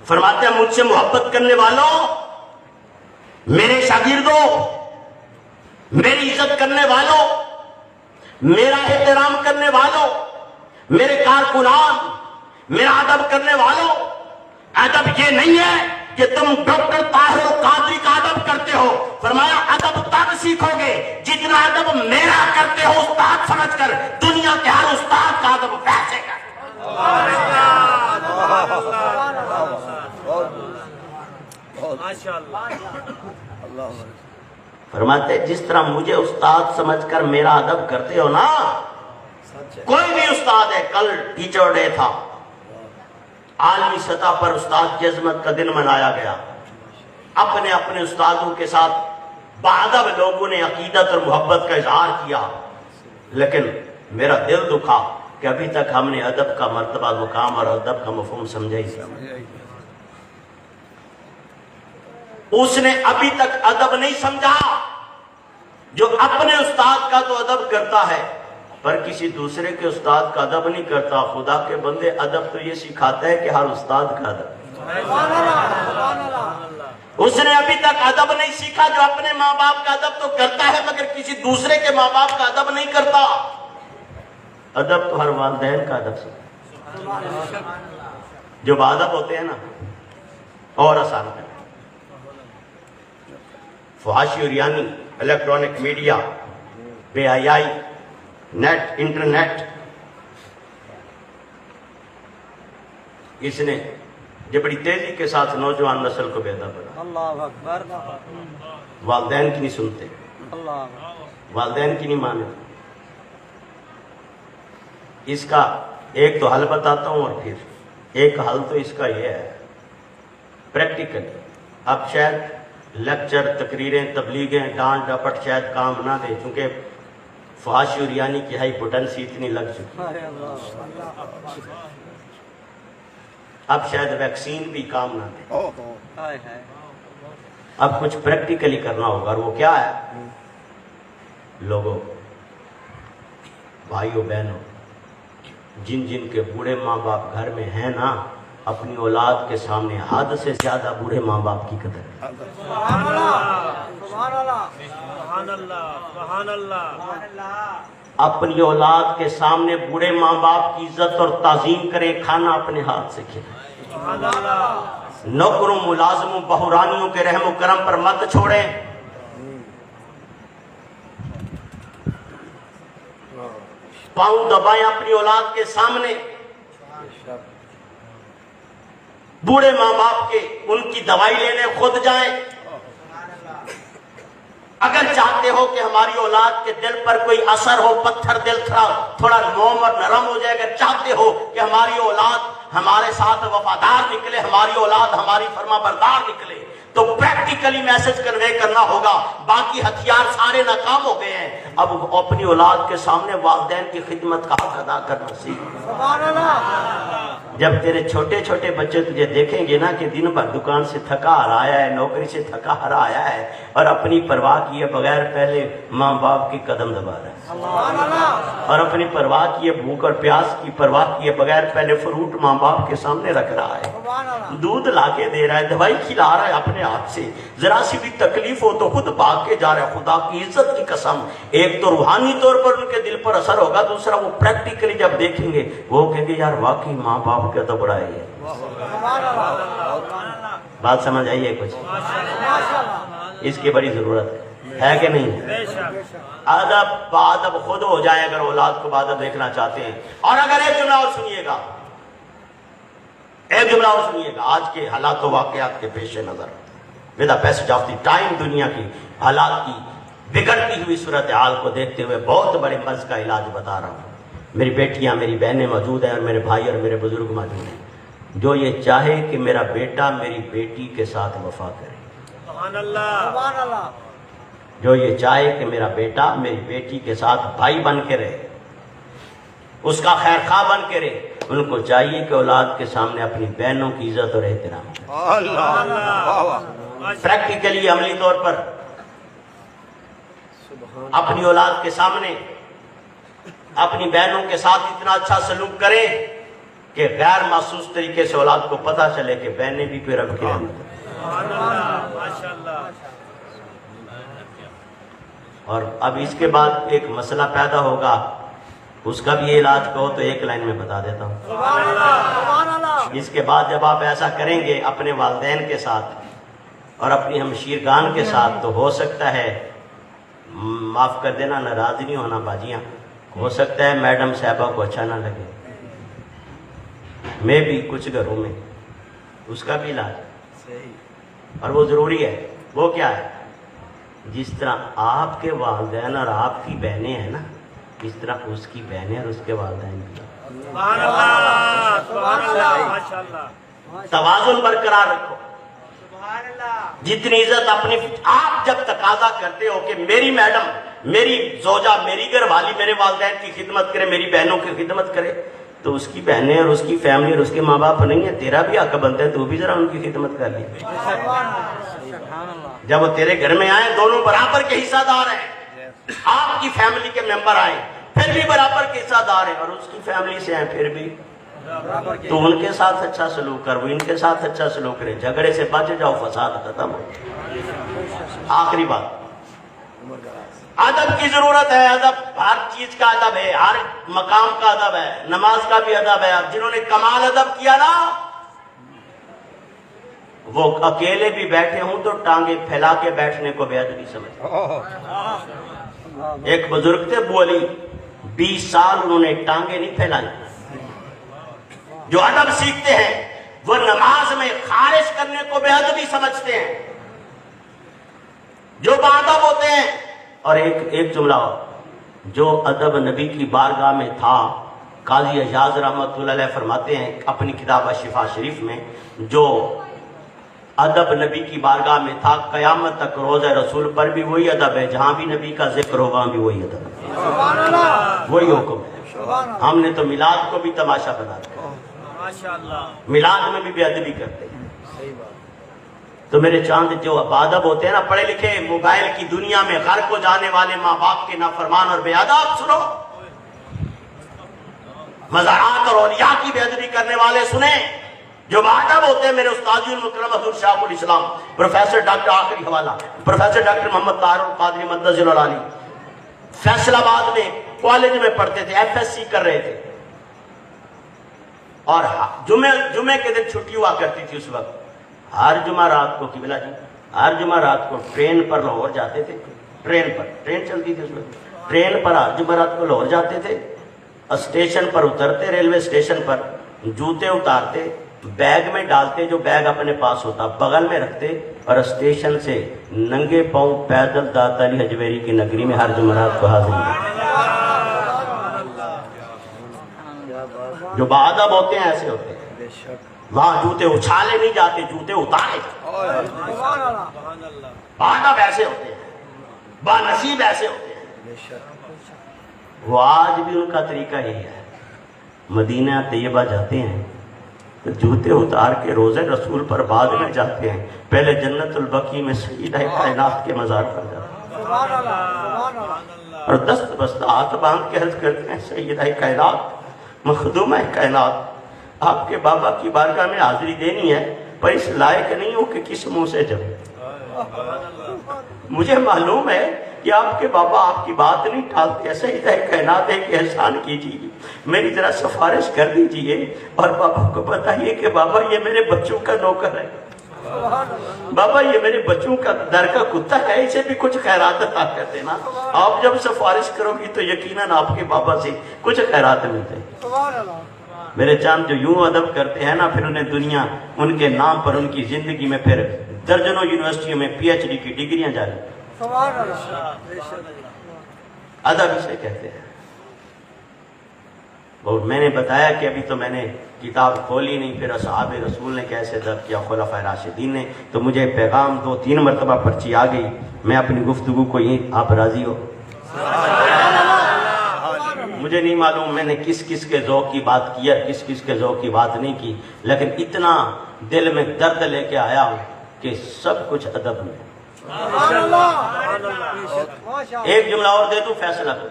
D: فرماتے ہیں مجھ سے محبت کرنے والوں، میرے شاگردوں، میری عزت کرنے والوں، میرا احترام کرنے والوں، میرے کارکنان، میرا ادب کرنے والوں، ادب یہ نہیں ہے کہ تم ڈاکٹر طاہر القادری کا ادب کرتے ہو. فرمایا ادب تب سیکھو گے جتنا ادب میرا کرتے ہو استاد سمجھ کر. دنیا کے ہر استاد کا ادب ویسے کر. فرماتے جس طرح مجھے استاد سمجھ کر میرا ادب کرتے ہو نا، کوئی بھی استاد ہے، کل ٹیچر ڈے تھا، عالمی سطح پر استاد کی عظمت کا دن منایا گیا. اپنے اپنے استادوں کے ساتھ بادب لوگوں نے عقیدت اور محبت کا اظہار کیا، لیکن میرا دل دکھا کہ ابھی تک ہم نے ادب کا مرتبہ، مقام اور ادب کا مفہوم سمجھا ہی نہیں. اس نے ابھی تک ادب نہیں سمجھا. جو اپنے استاد کا تو ادب کرتا ہے پر کسی دوسرے کے استاد کا ادب نہیں کرتا. خدا کے بندے ادب تو یہ سکھاتا ہے کہ ہر استاد کا ادب. اس نے ابھی تک ادب نہیں سیکھا جو اپنے ماں باپ کا ادب تو کرتا ہے مگر کسی دوسرے کے ماں باپ کا ادب نہیں کرتا. ادب تو ہر والدین کا ادب سیکھا. جو باادب ہوتے ہیں نا اور آسان کریں. فحاشی اور یعنی الیکٹرانک میڈیا، بے حیائی، نیٹ، انٹرنیٹ، اس نے جو بڑی تیزی کے ساتھ نوجوان نسل کو بیدار بنا.
C: اللہ اکبر
D: والدین کی نہیں سنتے،
C: اللہ
D: والدین کی نہیں مانتے. اس کا ایک تو حل بتاتا ہوں اور پھر ایک حل تو اس کا یہ ہے پریکٹیکل. اب شاید لیکچر، تقریریں، تبلیغیں، ڈانٹ ڈپٹ شاید کام نہ دے چونکہ فحاشی اور یعنی کی ہائی پوٹنسی اتنی لگ چکی. اب شاید ویکسین بھی کام نہ دے. اب کچھ پریکٹیکلی کرنا ہوگا اور وہ کیا ہے؟ لوگوں، بھائیوں بہنوں، جن جن کے بوڑھے ماں باپ گھر میں ہیں نا، اپنی اولاد کے سامنے حد سے زیادہ بوڑھے ماں باپ کی قدر ہے.
C: سبحان اللہ سبحان اللہ
B: سبحان اللہ سبحان اللہ.
D: اپنی اولاد کے سامنے بوڑھے ماں باپ کی عزت اور تعظیم کریں. کھانا اپنے ہاتھ سے کھلائیں.
B: سبحان اللہ.
D: نوکروں، ملازموں، بہرانیوں کے رحم و کرم پر مت چھوڑیں. پاؤں دبائیں اپنی اولاد کے سامنے. بوڑھے ماں باپ کے ان کی دوائی لینے خود جائیں. اگر چاہتے ہو کہ ہماری اولاد کے دل پر کوئی اثر ہو، پتھر دل تھوڑا نرم اور نرم ہو جائے، اگر چاہتے ہو کہ ہماری اولاد ہمارے ساتھ وفادار نکلے، ہماری اولاد ہماری فرما بردار نکلے، تو پریکٹیکلی میسج کنوے کرنا ہوگا۔ باقی ہتھیار سارے ناکام ہو گئے ہیں، اب اپنی اولاد کے سامنے والدین کی خدمت کا حق ادا کرنا سیکھ۔
C: سبحان اللہ۔
D: جب تیرے چھوٹے چھوٹے بچے تجھے دیکھیں گے نا کہ دن بھر دکان سے تھکا ہرا آیا ہے، نوکری سے تھکا ہرا آیا ہے، اور اپنی پرواہ کیے بغیر پہلے ماں باپ کی قدم دبا رہا ہے،
C: سبحان اللہ۔
D: اور اپنی پرواہ کیے بھوک اور پیاس کی پرواہ کیے بغیر پہلے فروٹ ماں باپ کے سامنے رکھ رہا ہے،
C: سبحان اللہ۔
D: دودھ لا کے دے رہا ہے، دوائی کھلا رہا ہے اپنے ہاتھ سے، ذرا سی بھی تکلیف ہو تو خود بھاگ کے جا رہا ہے۔ خدا کی عزت کی قسم، ایک تو روحانی طور پر ان کے دل پر اثر ہوگا، دوسرا وہ پریکٹیکلی جب دیکھیں گے وہ کہیں گے یار واقعی ماں باپ کا تو بڑا ہے۔
C: سبحان اللہ۔
D: بات سمجھ آئیے کچھ؟
C: ماشاءاللہ۔
D: اس کی بڑی ضرورت ہے کہ نہیں؟
B: بے شک۔
D: ادب بادب خود ہو جائے اگر اولاد کو بادب دیکھنا چاہتے ہیں۔ اور اگر ایک جملہ اور سنیے گا، ایک جملہ اور سنیے گا، آج کے حالات و واقعات کے پیش نظر with the passage of the time, دنیا کی حالات کی بگڑتی ہوئی صورتحال کو دیکھتے ہوئے بہت بڑے مرض کا علاج بتا رہا ہوں۔ میری بیٹیاں میری بہنیں موجود ہیں اور میرے بھائی اور میرے بزرگ موجود ہیں، جو یہ چاہے کہ میرا بیٹا میری بیٹی کے ساتھ وفا کرے،
B: سبحان اللہ۔
C: سبحان اللہ۔
D: جو یہ چاہے کہ میرا بیٹا میری بیٹی کے ساتھ بھائی بن کے رہے، اس کا خیر خواہ بن کے رہے، ان کو چاہیے کہ اولاد کے سامنے اپنی بہنوں کی عزت اور احترام پریکٹیکلی عملی طور پر اپنی اولاد کے سامنے اپنی بہنوں کے ساتھ اتنا اچھا سلوک کرے کہ غیر محسوس طریقے سے اولاد کو پتہ چلے کہ بہنیں بھی کوئی رب کی رحمت ہے۔
B: سبحان اللہ۔ ماشاءاللہ۔
D: اور اب اس کے بعد ایک مسئلہ پیدا ہوگا، اس کا بھی علاج کہو تو ایک لائن میں بتا دیتا ہوں۔
C: سبحان اللہ۔ سبحان اللہ۔
D: اس کے بعد جب آپ ایسا کریں گے اپنے والدین کے ساتھ اور اپنی ہمشیرگان کے ساتھ، تو ہو سکتا ہے، معاف کر دینا، ناراض نہیں ہونا باجیاں، ہو سکتا ہے میڈم صاحبہ کو اچھا نہ لگے، میں بھی کچھ گھروں میں اس کا بھی علاج، اور وہ ضروری ہے۔ وہ کیا ہے؟ جس طرح آپ کے والدین اور آپ کی بہنیں ہیں نا، اس طرح اس کی بہنیں اور اس کے والدین بھی۔
B: سبحان اللہ۔ سبحان اللہ۔ ماشاءاللہ۔
D: توازن برقرار رکھو۔
B: سبحان اللہ۔
D: جتنی عزت اپنی، آپ جب تقاضا کرتے ہو کہ میری میڈم، میری زوجہ، میری گھر والی میرے والدین کی خدمت کرے، میری بہنوں کی خدمت کرے، تو اس کی بہنیں اور اس کی فیملی اور اس کے ماں باپ نہیں ہے، تیرا بھی حق بنتا ہے، تو بھی ذرا ان کی خدمت کر لی۔ جب وہ تیرے گھر میں آئے، دونوں برابر کے حصہ دار ہیں، آپ کی فیملی کے ممبر آئے پھر بھی برابر کے حصہ دار ہیں، اور اس کی فیملی سے ہیں پھر بھی، تو ان کے ساتھ اچھا سلوک کر، وہ ان کے ساتھ اچھا سلوک کرے، جھگڑے سے بچ جاؤ، فساد ختم ہو۔ آخری بات، ادب کی ضرورت ہے۔ ادب ہر چیز کا ادب ہے، ہر مقام کا ادب ہے، نماز کا بھی ادب ہے۔ اب جنہوں نے کمال ادب کیا نا، وہ اکیلے بھی بیٹھے ہوں تو ٹانگیں پھیلا کے بیٹھنے کو بے ادبی سمجھتے۔ ایک بزرگ تھے ابو علی، 20 سال انہوں نے ٹانگیں نہیں پھیلائی۔ جو ادب سیکھتے ہیں وہ نماز میں خارج کرنے کو بے ادبی سمجھتے ہیں، جو باادب ہوتے ہیں۔ اور ایک جملہ جو ادب نبی کی بارگاہ میں تھا، قاضی اعجاز رحمۃ اللہ علیہ فرماتے ہیں اپنی کتاب شفا شریف میں، جو ادب نبی کی بارگاہ میں تھا، قیامت تک روزہ رسول پر بھی وہی ادب ہے، جہاں بھی نبی کا ذکر ہو وہاں بھی وہی ادب ہے،
C: سبحان اللہ۔
D: وہی حکم ہے۔ ہم نے تو میلاد کو بھی تماشا بنا دیا،
B: ماشاءاللہ۔
D: میلاد میں بھی بے ادبی کرتے ہیں۔ تو میرے چاند جو بادب ہوتے ہیں نا، پڑھے لکھے، موبائل کی دنیا میں غرق ہو جانے والے ماں باپ کے نافرمان اور بے ادب سنو، مزارات اور اولیاء کی بے ادبی کرنے والے سنیں۔ جو بادب ہوتے ہیں میرے استاد المکرم حضور شیخ الاسلام پروفیسر ڈاکٹر، آخری حوالہ، پروفیسر ڈاکٹر محمد طاہر القادری مدظ العالی، فیصل آباد میں کالج میں پڑھتے تھے، ایف ایس سی کر رہے تھے، اور جمعے کے دن چھٹی ہوا کرتی تھی اس وقت۔ ہر جمعہ رات کو قبلہ جی، ہر جمعہ رات کو ٹرین پر لاہور جاتے تھے، ٹرین چلتی تھی اس وقت، ٹرین پر ہر جمعہ رات کو لاہور جاتے تھے، اسٹیشن پر اترتے، ریلوے اسٹیشن پر جوتے اتارتے، بیگ میں ڈالتے جو بیگ اپنے پاس ہوتا بغل میں رکھتے اور اسٹیشن سے ننگے پاؤں پیدل داتا علی حجویری کی نگری میں ہر جمعرات کو حاضر ہوتے. جو باادب ہوتے ہیں ایسے ہوتے ہیں. وہاں جوتے اچھالے نہیں جاتے, جوتے اتارے جاتے. باادب ایسے ہوتے ہیں, بانصیب ایسے ہوتے ہیں. وہ آج بھی ان کا طریقہ یہی ہے. مدینہ طیبہ جاتے ہیں تو جوتے اتار کے روزے رسول پر بعد میں جاتے ہیں, پہلے جنت البقیع میں سیدہ کائنات کے مزار پر جاتے ہیں اور دست بستہ ہاتھ باندھ کے عرض کرتے ہیں سیدہ کائنات, مخدومہ کائنات, آپ کے بابا کی بارگاہ میں حاضری دینی ہے پر اس لائق نہیں ہو کہ کس منہ سے جب. مجھے معلوم ہے کہ آپ کے بابا آپ کی بات نہیں ٹالتے. سیدہ کائنات ایک احسان کیجیے, میری ذرا سفارش کر دیجئے اور بابا کو بتائیے کہ بابا یہ میرے بچوں کا نوکر ہے, بابا یہ میرے بچوں کا در کا کتا ہے, اسے بھی کچھ خیرات عطا کر دینا. آپ جب سفارش کرو گی تو یقیناً آپ کے بابا سے کچھ خیرات ملتے ہیں. میرے چاند جو یوں ادب کرتے ہیں نا, پھر انہیں دنیا ان کے نام پر ان کی زندگی میں پھر درجنوں یونیورسٹیوں میں پی ایچ ڈی کی ڈگریاں جاری. ادب اسے کہتے ہیں. اور میں نے بتایا کہ ابھی تو میں نے کتاب کھولی نہیں, پھر اصحاب رسول نے کیسے ادب کیا, خلفائے راشدین نے, تو مجھے پیغام 2-3 مرتبہ پرچی آ گئی. میں اپنی گفتگو کو یہ, آپ راضی ہو؟ مجھے نہیں معلوم میں نے کس کس کے ذوق کی بات کی ہے, کس کس کے ذوق کی بات نہیں کی, لیکن اتنا دل میں درد لے کے آیا ہوں کہ سب کچھ ادب میں. ایک جملہ اور دے دوں فیصلہ کن,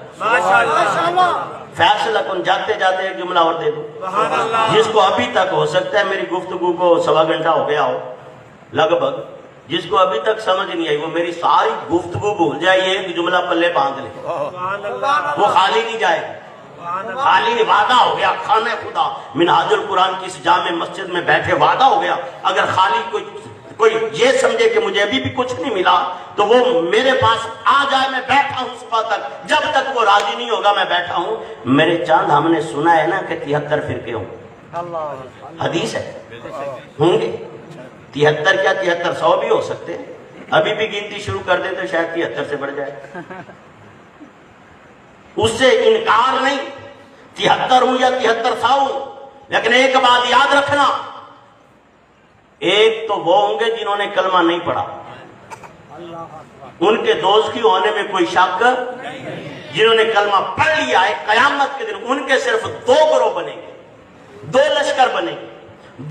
D: فیصلہ کن, جاتے جاتے ایک جملہ اور دے دوں جس کو ابھی تک ہو سکتا ہے میری گفتگو کو 1.25 گھنٹہ ہو گیا ہو لگ بھگ, جس کو ابھی تک سمجھ نہیں آئی وہ میری ساری گفتگو بھول جائے, ایک جملہ پلے باندھ لے, وہ خالی نہیں جائے گی. خالی وعدہ ہو گیا, خانہ خدا منہاج القرآن کی اس جامع مسجد میں بیٹھے وعدہ ہو گیا. اگر خالی کوئی یہ سمجھے کہ مجھے ابھی بھی کچھ نہیں ملا تو وہ میرے پاس آ جائے, میں بیٹھا ہوں صبح تک, جب تک وہ راضی نہیں ہوگا میں بیٹھا ہوں. میرے چاند ہم نے سنا ہے نا کہ 73 فرقے ہوں, حدیث ہے, ہوں گے 73 کیا 7300 بھی ہو سکتے ہیں. ابھی بھی گنتی شروع کر دیں تو شاید 73 سے بڑھ جائے. اس سے انکار نہیں, 73 ہوں یا 7300 ہوں, لیکن ایک بات یاد رکھنا, ایک تو وہ ہوں گے جنہوں نے کلمہ نہیں پڑھا, ان کے دوست کی ہونے میں کوئی شک, جنہوں نے کلمہ پڑھ لیا ہے قیامت کے دن ان کے صرف 2 گروہ بنیں گے, 2 لشکر بنیں گے,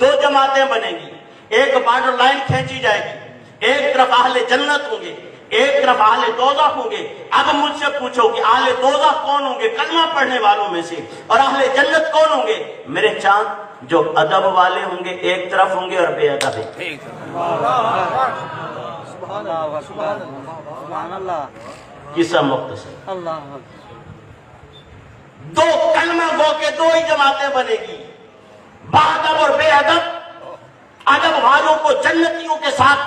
D: 2 جماعتیں بنیں گی. ایک بارڈر لائن کھینچی جائے گی, ایک طرف اہل جنت ہوں گے, ایک طرف اہل دوزخ ہوں گے. اب مجھ سے پوچھو کہ اہل دوزخ کون ہوں گے کلمہ پڑھنے والوں میں سے, اور اہل جنت کون ہوں گے؟ میرے چاند جو ادب والے ہوں گے ایک طرف ہوں گے اور بے ادب ایک. قصہ مختصر, 2 کلمہ گو کے 2 ہی جماعتیں بنے گی, باادب اور بے ادب. ادب والوں کو جنتیوں کے ساتھ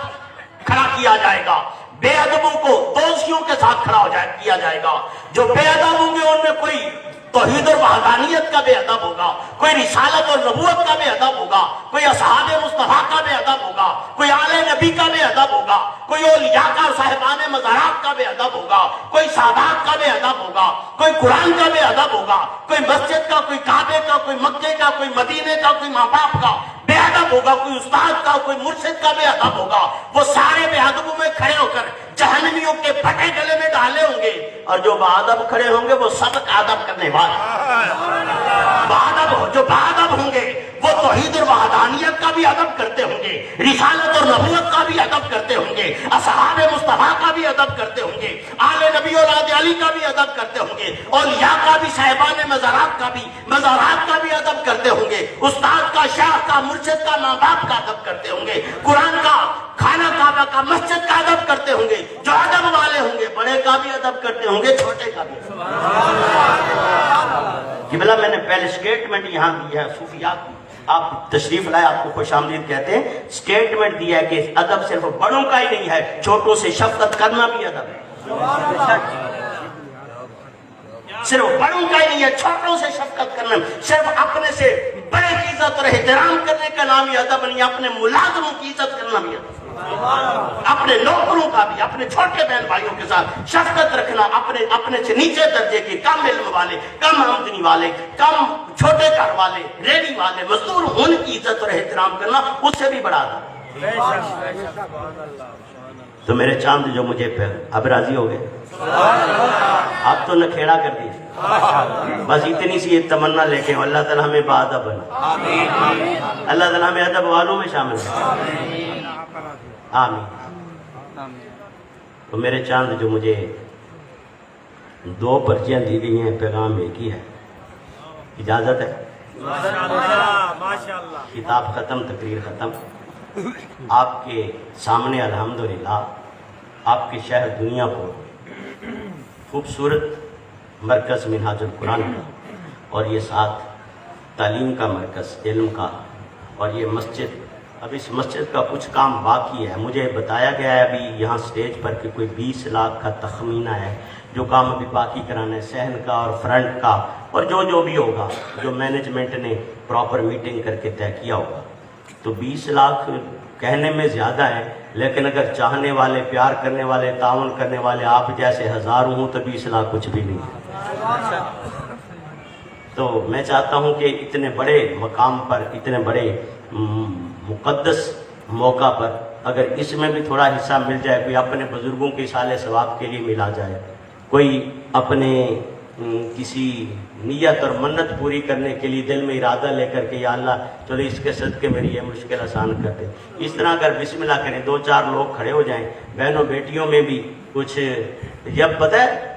D: کھڑا کیا جائے گا, بے ادبوں کو دوزخیوں کے ساتھ کھڑا کیا جائے گا. جو بے ادب ہوں گے ان میں کوئی توحید اور وحدانیت کا بے ادب ہوگا, کوئی رسالت اور نبوت کا بے ادب ہوگا, کوئی اصحاب مصطفیٰ کا بے ادب ہوگا, کوئی آل نبی کا بے ادب ہوگا, کوئی اولیاء کا صاحبان مزارات کا بے ادب ہوگا, کوئی سادات کا بے ادب ہوگا, کوئی قرآن کا بے ادب ہوگا, کوئی مسجد کا, کوئی کعبے کا, کوئی مکے کا, کوئی مدینے کا, کوئی ماں باپ کا بے ادب ہوگا, کوئی استاد کا, کوئی مرشد کا بے ادب ہوگا. وہ سارے بے ادبوں میں کھڑے ہو کر جہنمیوں کے پھٹے گلے میں ڈالے ہوں گے, اور جو باادب کھڑے ہوں گے وہ سب کا ادب کرنے والے. جو باادب ہوں گے وہ توحید اور وحدانیت کا بھی ادب کرتے ہوں گے, رسالت اور نبوت کا بھی ادب کرتے ہوں گے, اصحاب مصطفیٰ کا بھی ادب کرتے ہوں گے, آل نبی اولاد علی کا بھی ادب کرتے ہوں گے, اولیاء کا بھی, صاحبان مزارات کا بھی ادب کرتے ہوں گے, استاد کا, شیخ کا, مرشد کا, ماں باپ کا ادب کرتے ہوں گے, قرآن کا, خانہ کعبہ کا, مسجد کا ادب کرتے ہوں گے. جو ادب والے ہوں گے بڑے کا بھی ادب کرتے ہوں گے, چھوٹے کا بھی. قبلہ میں نے پہلے سٹیٹمنٹ یہاں دی ہے صوفیاء کی, آپ تشریف لائے, آپ کو خوش آمدید کہتے ہیں. سٹیٹمنٹ دیا ہے کہ ادب صرف بڑوں کا ہی نہیں ہے, چھوٹوں سے شفقت کرنا بھی ادب ہے. صرف بڑوں کا ہی نہیں ہے، چھوٹوں سے شفقت کرنا، صرف اپنے سے بڑے کی عزت اور احترام کرنے کا نام ہی ادب نہیں، اپنے ملازموں کی عزت کرنا بھی ادب، اپنے نوکروں کا بھی، اپنے چھوٹے بہن بھائیوں کے ساتھ شفقت رکھنا، اپنے سے نیچے درجے کے کم علم والے، کم آمدنی والے، کم چھوٹے گھر والے، ریڑھی والے، مزدور، ان کی عزت اور احترام کرنا اس سے بھی بڑا ادب۔ تو میرے چاند جو مجھے پہ اب راضی ہو گئے، اب تو نکھیڑا کر دیا، بس اتنی سی تمنا لے کے اللہ تعالیٰ ہمیں بادب بنا، اللہ تعالیٰ ہمیں ادب والوں میں شامل ہے، آمین۔ تو میرے چاند جو مجھے 2 پرچیاں دی گئی ہیں، پیغام ایک ہی ہے، اجازت ہے؟ کتاب ختم، تقریر ختم، آپ کے سامنے الحمدللہ آپ کے شہر دنیا کو خوبصورت مرکز منہاج القرآن کا، اور یہ ساتھ تعلیم کا مرکز، علم کا، اور یہ مسجد، اب اس مسجد کا کچھ کام باقی ہے، مجھے بتایا گیا ہے ابھی یہاں سٹیج پر کہ کوئی 20 لاکھ کا تخمینہ ہے جو کام ابھی باقی کرانا ہے، صحن کا اور فرنٹ کا، اور جو بھی ہوگا، جو مینجمنٹ نے پراپر میٹنگ کر کے طے کیا ہوگا۔ تو 20 لاکھ کہنے میں زیادہ ہے، لیکن اگر چاہنے والے، پیار کرنے والے، تعاون کرنے والے آپ جیسے ہزاروں ہوں تو 20 لاکھ کچھ بھی نہیں۔ تو میں چاہتا ہوں کہ اتنے بڑے مقام پر، اتنے بڑے مقدس موقع پر اگر اس میں بھی تھوڑا حصہ مل جائے، کوئی اپنے بزرگوں کے اصالِ ثواب کے لیے ملا جائے، کوئی اپنے کسی نیت اور منت پوری کرنے کے لیے دل میں ارادہ لے کر کے یا اللہ چلو اس کے صدقے میری یہ مشکل آسان کر دے، اس طرح اگر بسم اللہ کریں، 2-4 لوگ کھڑے ہو جائیں، بہنوں بیٹیوں میں بھی کچھ، جب پتہ ہے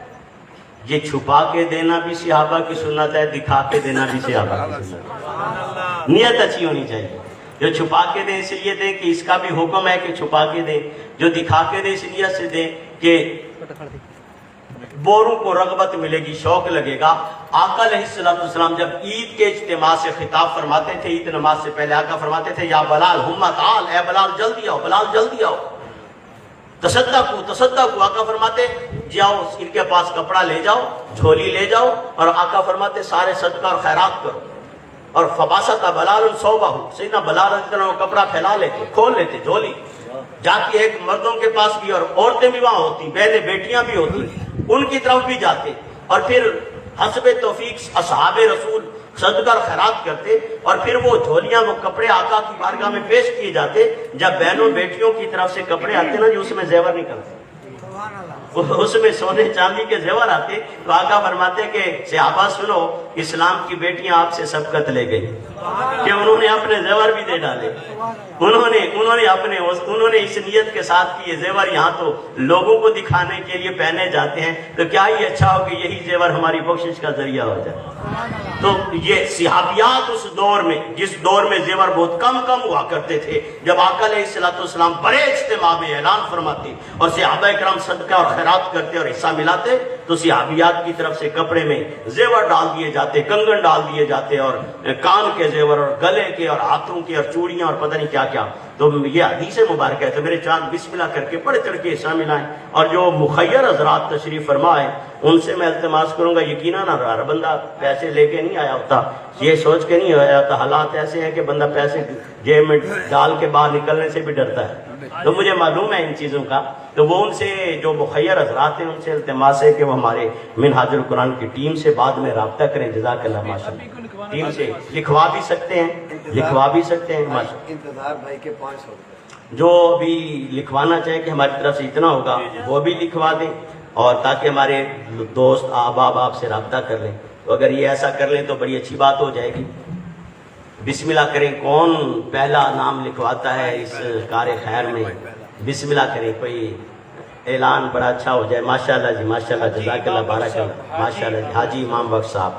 D: یہ چھپا کے دینا بھی صحابہ کی سنت ہے، دکھا کے دینا بھی صحابہ کی سنت ہے، نیت اچھی ہونی چاہیے۔ جو چھپا کے دیں اس لیے دیں کہ اس کا بھی حکم ہے کہ چھپا کے دیں، جو دکھا کے دیں اس لیے سے دیں کہ بوروں کو رغبت ملے گی، شوق لگے گا۔ آقا علیہ السلام جب عید کے اجتماع سے خطاب فرماتے تھے، عید نماز سے پہلے آقا فرماتے تھے یا بلال ہمہ تعال، اے بلال جلدی آؤ، بلال جلدی آؤ، تصدقوا، آقا فرماتے جاؤ ان کے پاس کپڑا لے جاؤ، جھولی لے جاؤ، اور آقا فرماتے سارے صدقہ اور خیرات کرو۔ اور فباسط بلال صوبہ، سیدنا بلال رضی اللہ عنہ کپڑا پھیلا لیتے، کھول لیتے جھولی، جاتی ایک مردوں کے پاس بھی اور عورتیں بھی وہاں ہوتی، بہنیں بیٹیاں بھی ہوتی، ان کی طرف بھی جاتے، اور پھر حسب توفیق اصحاب رسول صدقہ اور خیرات کرتے، اور پھر وہ جھولیاں، وہ کپڑے آقا کی بارگاہ میں پیش کیے جاتے۔ جب بہنوں بیٹیوں کی طرف سے کپڑے آتے نا جو اس میں زیور نکلتے، اس میں سونے چاندی کے زیور آتے، تو آقا فرماتے کہ صحابہ سنو، اسلام کی بیٹیاں آپ سے سبقت لے گئی کہ انہوں نے اپنے زیور بھی دے ڈالے، انہوں نے اس نیت کے ساتھ کہ یہ زیور یہاں تو لوگوں کو دکھانے کے لیے پہنے جاتے ہیں، تو کیا یہ اچھا ہو کہ یہی زیور ہماری بخشش کا ذریعہ ہو جائے۔ تو یہ صحابیات اس دور میں، جس دور میں زیور بہت کم ہوا کرتے تھے، جب آقا علیہ السلام بڑے اجتماع میں اعلان فرماتے اور صحابہ کرام صدقہ اور خیرات کرتے اور حصہ ملاتے، تو صحابیات کی طرف سے کپڑے میں زیور ڈال دیے جاتے، کنگن ڈال دیے جاتے، اور کان کے زیور اور گلے کے اور ہاتھوں کے اور چوڑیاں اور پتہ نہیں کیا کیا۔ تو یہ حدیث مبارکہ ہے۔ تو میرے چاند بسم اللہ کر کے بڑے چڑھ کے حصہ ملائیں، اور جو مخیر حضرات تشریف فرمائے ان سے میں التماس کروں گا، یقیناً ہر بندہ پیسے لے کے نہیں آیا ہوتا، یہ سوچ کے نہیں آیا ہوتا، حالات ایسے ہیں کہ بندہ پیسے جیب میں ڈال کے باہر نکلنے سے بھی ڈرتا ہے، تو مجھے معلوم ہے ان چیزوں کا۔ تو وہ ان سے جو مخیر حضرات ہیں ان سے التماس ہے کہ وہ ہمارے منہاج القرآن کی ٹیم سے بعد میں رابطہ کریں، جزاک اللہ ماشاءاللہ۔ ٹیم سے لکھوا بھی سکتے ہیں، ماشاءاللہ۔
C: انتظار بھائی کے 500 روپے
D: جو بھی لکھوانا چاہیں کہ ہماری طرف سے اتنا ہوگا وہ بھی لکھوا دیں، اور تاکہ ہمارے دوست احباب آپ سے رابطہ کر لیں۔ تو اگر یہ ایسا کر لیں تو بڑی اچھی بات ہو جائے گی۔ بسم اللہ کریں، کون پہلا نام لکھواتا ہے اس کار خیر میں؟ بسم اللہ کریں، کوئی اعلان بڑا اچھا ہو جائے۔ ماشاءاللہ جی، ماشاءاللہ، جزاک اللہ، بارک اللہ، ماشاءاللہ جی۔ حاجی امام بخش صاحب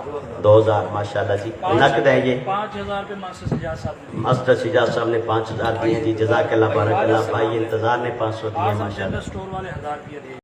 D: 2000، ماشاءاللہ جی۔ نقد ہے یہ
B: 5000 روپے ماسٹر سجاد صاحب نے،
D: ماسٹر سجاد صاحب نے 5000 دیے جی، جزاک اللہ، بارک اللہ۔ بھائی انتظار نے 500 دیے، ماشاءاللہ۔
B: اسٹور والے 1000 روپے دیے۔